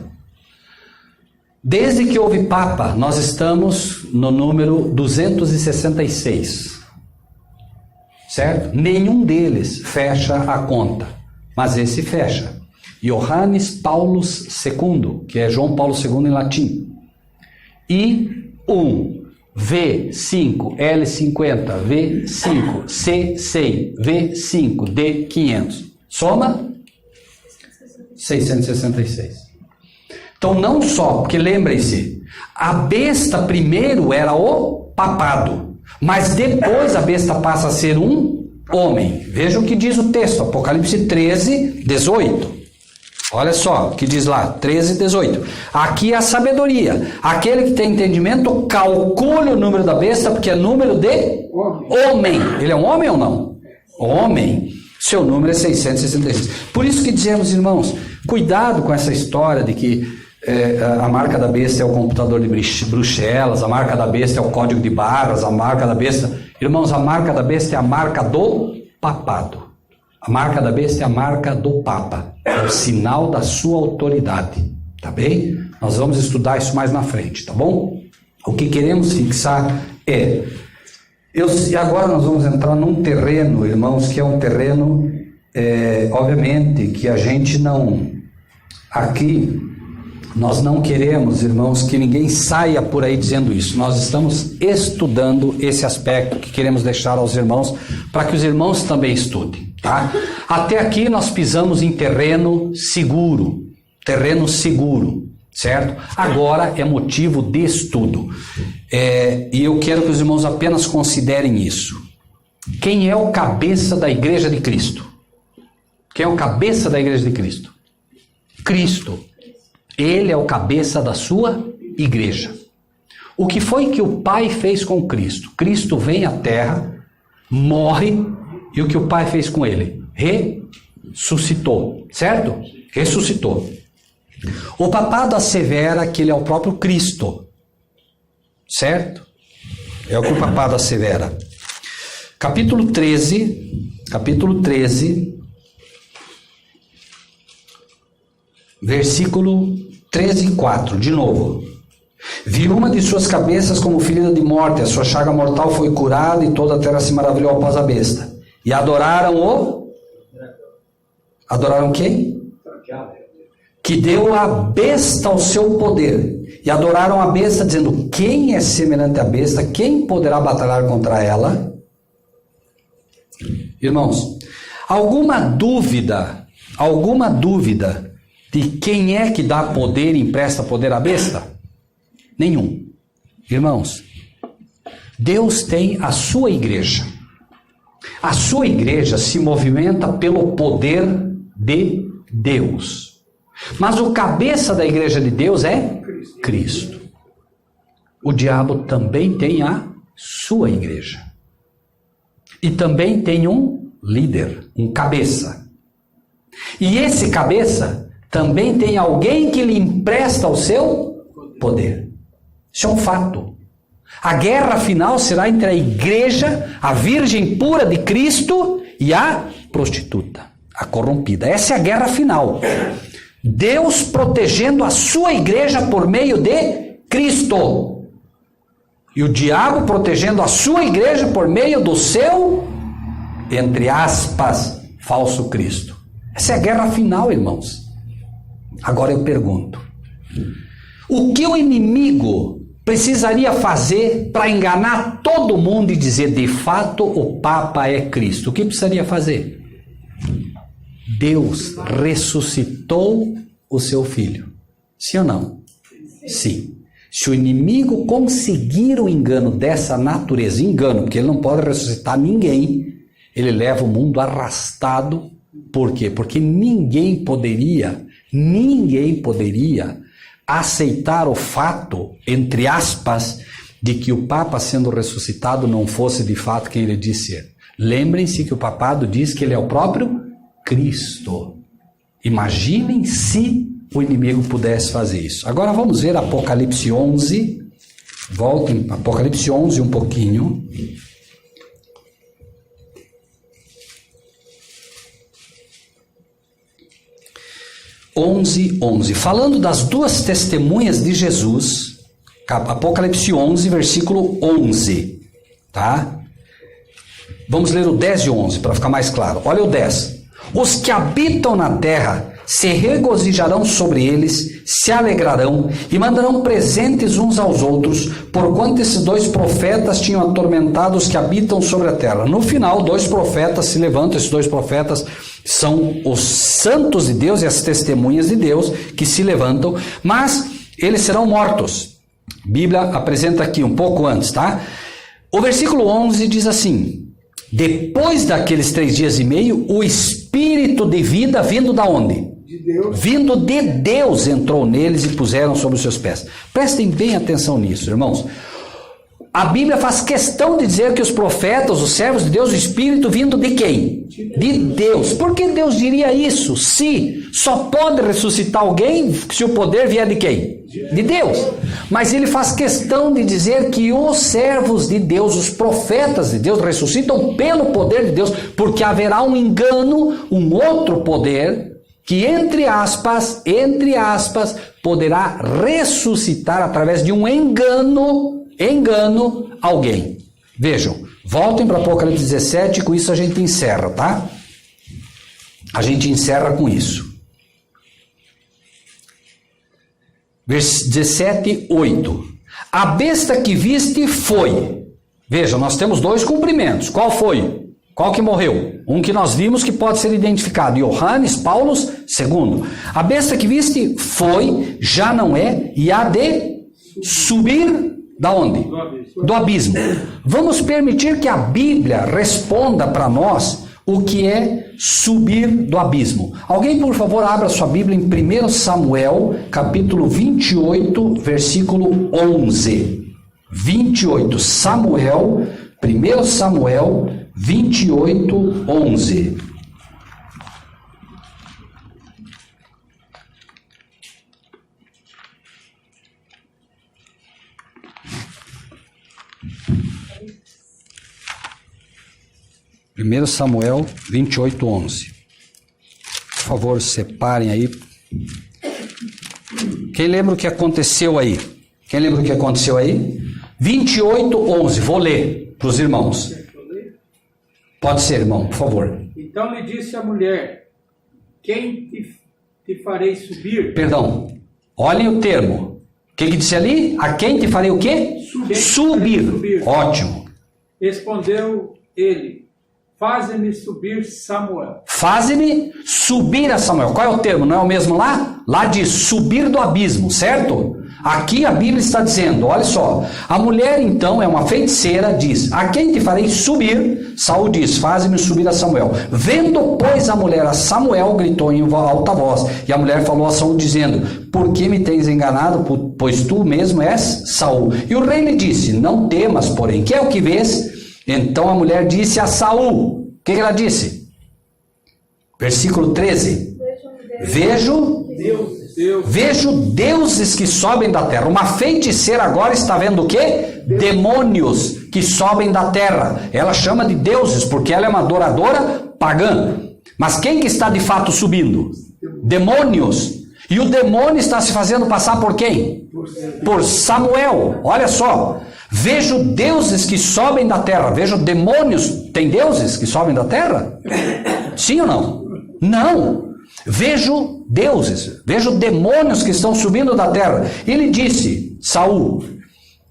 Desde que houve Papa, nós estamos no número 266. Certo? Nenhum deles fecha a conta, mas esse fecha. Johannes Paulus II, que é João Paulo II em latim. I1, V5, L50, V5, C100, V5, D500. Soma 666. Então não só, porque lembrem-se, a besta primeiro era o papado, mas depois a besta passa a ser um homem. Veja o que diz o texto, Apocalipse 13, 18. Olha só o que diz lá, 13, 18. Aqui é a sabedoria. Aquele que tem entendimento, calcule o número da besta, porque é número de homem. Ele é um homem ou não? Homem. Seu número é 666. Por isso que dizemos, irmãos, cuidado com essa história de que a marca da besta é o computador de Bruxelas, a marca da besta é o código de barras, a marca da besta... Irmãos, a marca da besta é a marca do papado. A marca da besta é a marca do Papa. É o sinal da sua autoridade. Tá bem? Nós vamos estudar isso mais na frente, tá bom? O que queremos fixar é... E agora nós vamos entrar num terreno, irmãos, que é um terreno, obviamente, que a gente não... Aqui, nós não queremos, irmãos, que ninguém saia por aí dizendo isso. Nós estamos estudando esse aspecto que queremos deixar aos irmãos, para que os irmãos também estudem, tá? Até aqui nós pisamos em terreno seguro, certo? Agora é motivo de estudo. E eu quero que os irmãos apenas considerem isso. Quem é o cabeça da Igreja de Cristo? Quem é o cabeça da Igreja de Cristo? Cristo. Ele é o cabeça da sua igreja. O que foi que o Pai fez com Cristo? Cristo vem à terra, morre, e o que o Pai fez com ele? Ressuscitou, certo? Ressuscitou. O papado assevera que ele é o próprio Cristo, certo? É o que o papado assevera. Capítulo 13, versículo 13 e 4, de novo. Vi uma de suas cabeças como ferida de morte, a sua chaga mortal foi curada e toda a terra se maravilhou após a besta. E adoraram quem? Que deu a besta ao seu poder. E adoraram a besta, dizendo: quem é semelhante à besta? Quem poderá batalhar contra ela? Irmãos, alguma dúvida de quem é que dá poder e empresta poder à besta? Nenhum. Irmãos, Deus tem a sua igreja. A sua igreja se movimenta pelo poder de Deus. Mas o cabeça da igreja de Deus é Cristo. O diabo também tem a sua igreja. E também tem um líder, um cabeça. E esse cabeça também tem alguém que lhe empresta o seu poder. Isso é um fato. A guerra final será entre a igreja, a virgem pura de Cristo, e a prostituta, a corrompida. Essa é a guerra final. Deus protegendo a sua igreja por meio de Cristo. E o diabo protegendo a sua igreja por meio do seu, entre aspas, falso Cristo. Essa é a guerra final, irmãos. Agora eu pergunto: O que o inimigo precisaria fazer para enganar todo mundo e dizer, de fato, o Papa é Cristo? O que precisaria fazer? Deus ressuscitou o seu filho. Sim ou não? Sim. Se o inimigo conseguir o engano dessa natureza, engano, porque ele não pode ressuscitar ninguém, ele leva o mundo arrastado. Por quê? Porque ninguém poderia aceitar o fato, entre aspas, de que o Papa sendo ressuscitado não fosse de fato quem ele diz ser. Lembrem-se que o papado diz que ele é o próprio Cristo. Imaginem se o inimigo pudesse fazer isso. Agora vamos ver Apocalipse 11. Voltem, Apocalipse 11 um pouquinho. (11:11). Falando das duas testemunhas de Jesus, Apocalipse 11, versículo 11, tá? Vamos ler o 10 e 11 para ficar mais claro. Olha o 10. Os que habitam na terra se regozijarão sobre eles, se alegrarão e mandarão presentes uns aos outros, porquanto esses dois profetas tinham atormentado os que habitam sobre a terra. No final, dois profetas se levantam. Esses dois profetas são os santos de Deus e as testemunhas de Deus que se levantam, mas eles serão mortos. A Bíblia apresenta aqui um pouco antes, tá? O versículo 11 diz assim: depois daqueles 3 dias e meio, o Espírito de vida vindo da onde? De Deus. Vindo de Deus entrou neles e puseram sobre os seus pés. Prestem bem atenção nisso, irmãos. A Bíblia faz questão de dizer que os profetas, os servos de Deus, o Espírito vindo de quem? De Deus. Por que Deus diria isso? Se só pode ressuscitar alguém se o poder vier de quem? De Deus. Mas ele faz questão de dizer que os servos de Deus, os profetas de Deus, ressuscitam pelo poder de Deus, porque haverá um engano, um outro poder, que entre aspas, poderá ressuscitar através de um engano alguém. Vejam, voltem para Apocalipse 17, com isso a gente encerra, tá? A gente encerra com isso. Versículo 17, 8. A besta que viste foi. Veja, nós temos 2 cumprimentos. Qual foi? Qual que morreu? Um que nós vimos que pode ser identificado. Johannes, Paulos, segundo. A besta que viste foi, já não é, e há de subir da onde? Do abismo. Vamos permitir que a Bíblia responda para nós o que é subir do abismo. Alguém, por favor, abra sua Bíblia em 1 Samuel, capítulo 28, versículo 11. 28, Samuel, 1 Samuel 28, 11. Primeiro Samuel 28, 11. Por favor, separem aí. Quem lembra o que aconteceu aí? 28, 11. Vou ler para os irmãos. Pode ser, irmão, por favor. Então lhe disse a mulher: quem te farei subir? Perdão, olhem o termo. O que disse ali? A quem te farei o quê? Subir. Ótimo. Respondeu ele: faze-me subir Samuel. Faze-me subir a Samuel. Qual é o termo? Não é o mesmo lá? Lá diz subir do abismo, certo? Aqui a Bíblia está dizendo, olha só, a mulher então é uma feiticeira, diz: a quem te farei subir? Saul diz: faze-me subir a Samuel. Vendo, pois, a mulher a Samuel, gritou em alta voz. E a mulher falou a Saul, dizendo: por que me tens enganado, pois tu mesmo és Saul? E o rei lhe disse: não temas, porém, que é o que vês? Então a mulher disse a Saul, o que ela disse? Versículo 13. Vejo deuses que sobem da terra. Uma feiticeira agora está vendo o quê? Demônios que sobem da terra. Ela chama de deuses porque ela é uma adoradora pagã. Mas quem que está de fato subindo? Demônios. E o demônio está se fazendo passar por quem? Por Samuel. Olha só. Vejo deuses que sobem da terra. Vejo demônios. Tem deuses que sobem da terra? Sim ou não? Não. Vejo deuses, vejo demônios que estão subindo da terra. Ele disse, Saul,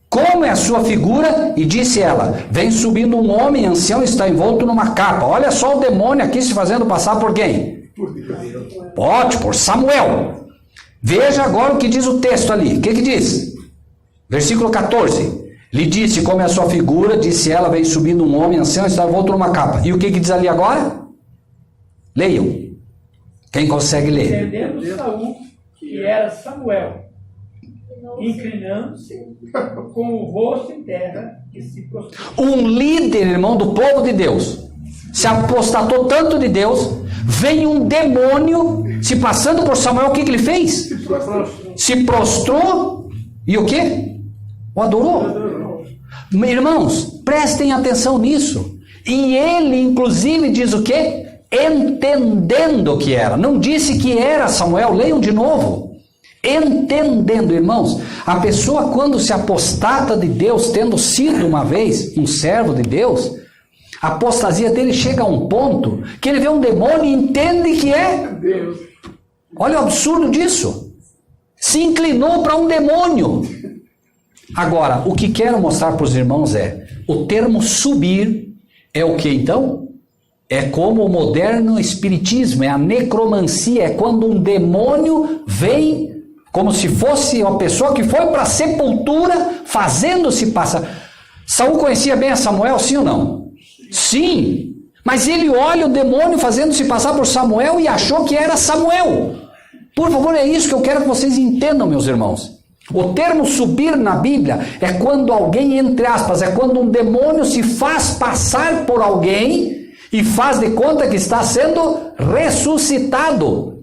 como é a sua figura? E disse ela, vem subindo um homem ancião e está envolto numa capa. Olha só o demônio aqui se fazendo passar por quem? Pode, por Samuel. Veja agora o que diz o texto ali. O que diz? Versículo 14. Lhe disse, como é a sua figura? Disse ela, vem subindo um homem ancião e está envolto numa capa. E o que diz ali agora? Leiam. Quem consegue ler? Entendendo Saul, que era Samuel, inclinando-se com o rosto em terra e se prostrou. Um líder, irmão, do povo de Deus, se apostatou tanto de Deus, vem um demônio se passando por Samuel, o que ele fez? Se prostrou e o quê? O adorou. Irmãos, prestem atenção nisso. E ele, inclusive, diz o quê? Entendendo que era. Não disse que era Samuel, leiam de novo. Entendendo, irmãos, a pessoa quando se apostata de Deus, tendo sido uma vez um servo de Deus, a apostasia dele chega a um ponto que ele vê um demônio e entende que é Deus. Olha o absurdo disso. Se inclinou para um demônio. Agora, o que quero mostrar para os irmãos é, o termo subir é o que então? É como o moderno espiritismo, é a necromancia, é quando um demônio vem como se fosse uma pessoa que foi para a sepultura fazendo-se passar. Saul conhecia bem a Samuel, sim ou não? Sim, mas ele olha o demônio fazendo-se passar por Samuel e achou que era Samuel. Por favor, é isso que eu quero que vocês entendam, meus irmãos. O termo subir na Bíblia é quando alguém, entre aspas, é quando um demônio se faz passar por alguém e faz de conta que está sendo ressuscitado.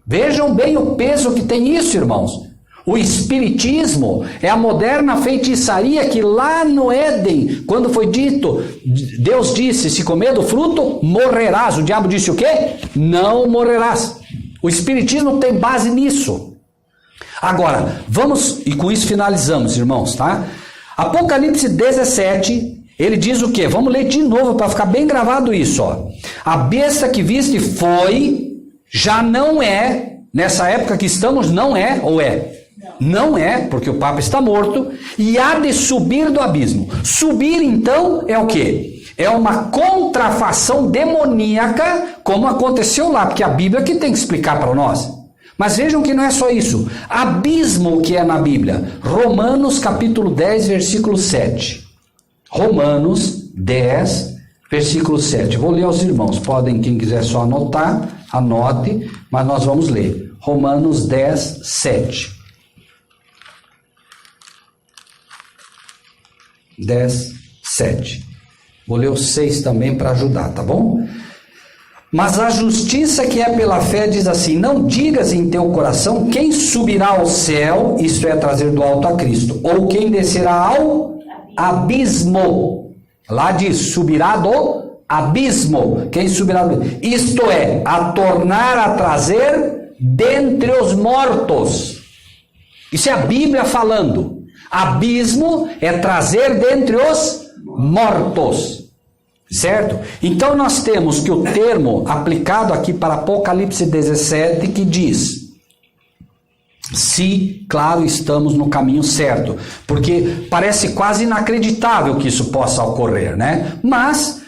Vejam bem o peso que tem isso, irmãos. O espiritismo é a moderna feitiçaria que lá no Éden, quando foi dito, Deus disse, se comer do fruto, morrerás. O diabo disse o quê? Não morrerás. O espiritismo tem base nisso. Agora, vamos, e com isso finalizamos, irmãos, tá? Apocalipse 17... ele diz o quê? Vamos ler de novo para ficar bem gravado isso, ó. A besta que viste foi, já não é, nessa época que estamos, não é, ou é? Não é, porque o Papa está morto, e há de subir do abismo. Subir, então, é o quê? É uma contrafação demoníaca, como aconteceu lá, porque a Bíblia que tem que explicar para nós. Mas vejam que não é só isso. Abismo que é na Bíblia. Romanos capítulo 10, versículo 7. Romanos 10, versículo 7. Vou ler aos irmãos. Podem, quem quiser só anotar, anote, mas nós vamos ler. Romanos 10, 7. 10, 7. Vou ler o 6 também para ajudar, tá bom? Mas a justiça que é pela fé diz assim, não digas em teu coração quem subirá ao céu, isto é, trazer do alto a Cristo, ou quem descerá ao abismo. Lá diz, subirá do abismo. Quem subirá do abismo? Isto é, a tornar a trazer dentre os mortos. Isso é a Bíblia falando. Abismo é trazer dentre os mortos. Certo? Então nós temos que o termo aplicado aqui para Apocalipse 17 que diz, se, claro, estamos no caminho certo, porque parece quase inacreditável que isso possa ocorrer, né? Mas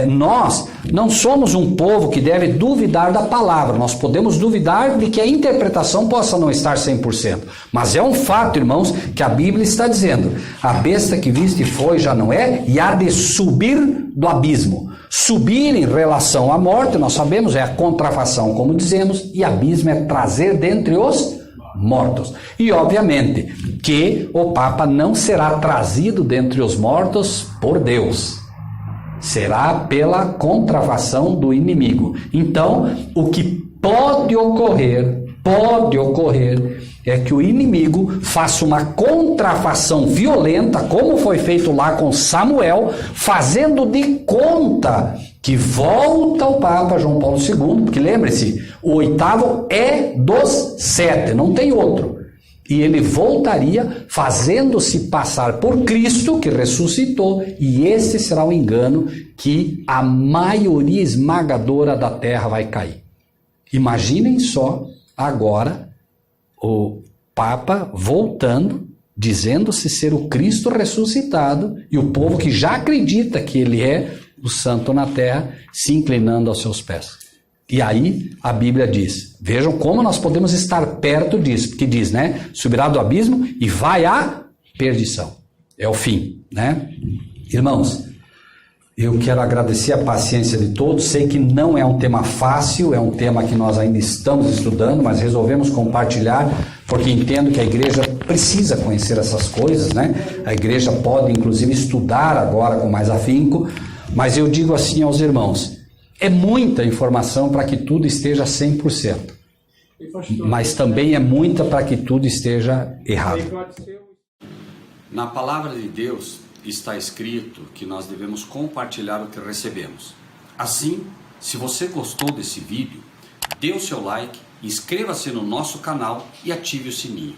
nós não somos um povo que deve duvidar da palavra, nós podemos duvidar de que a interpretação possa não estar 100%, mas é um fato, irmãos, que a Bíblia está dizendo, a besta que viste foi, já não é, e há de subir do abismo. Subir em relação à morte, nós sabemos, é a contrafação, como dizemos, e abismo é trazer dentre os mortos. E obviamente que o Papa não será trazido dentre os mortos por Deus. Será pela contrafação do inimigo. Então, o que pode ocorrer é que o inimigo faça uma contrafação violenta, como foi feito lá com Samuel, fazendo de conta que volta ao Papa João Paulo II, porque lembre-se, o 8º é dos 7, não tem outro. E ele voltaria fazendo-se passar por Cristo, que ressuscitou, e esse será o engano que a maioria esmagadora da terra vai cair. Imaginem só agora o Papa voltando, dizendo-se ser o Cristo ressuscitado, e o povo que já acredita que ele é o santo na terra, se inclinando aos seus pés. E aí a Bíblia diz, vejam como nós podemos estar perto disso, porque diz, né, subirá do abismo e vai à perdição. É o fim, né? Irmãos, eu quero agradecer a paciência de todos. Sei que não é um tema fácil, é um tema que nós ainda estamos estudando, mas resolvemos compartilhar, porque entendo que a igreja precisa conhecer essas coisas, né? A igreja pode, inclusive, estudar agora com mais afinco, mas eu digo assim aos irmãos, é muita informação para que tudo esteja 100%, mas também é muita para que tudo esteja errado. Na palavra de Deus está escrito que nós devemos compartilhar o que recebemos. Assim, se você gostou desse vídeo, dê o seu like, inscreva-se no nosso canal e ative o sininho.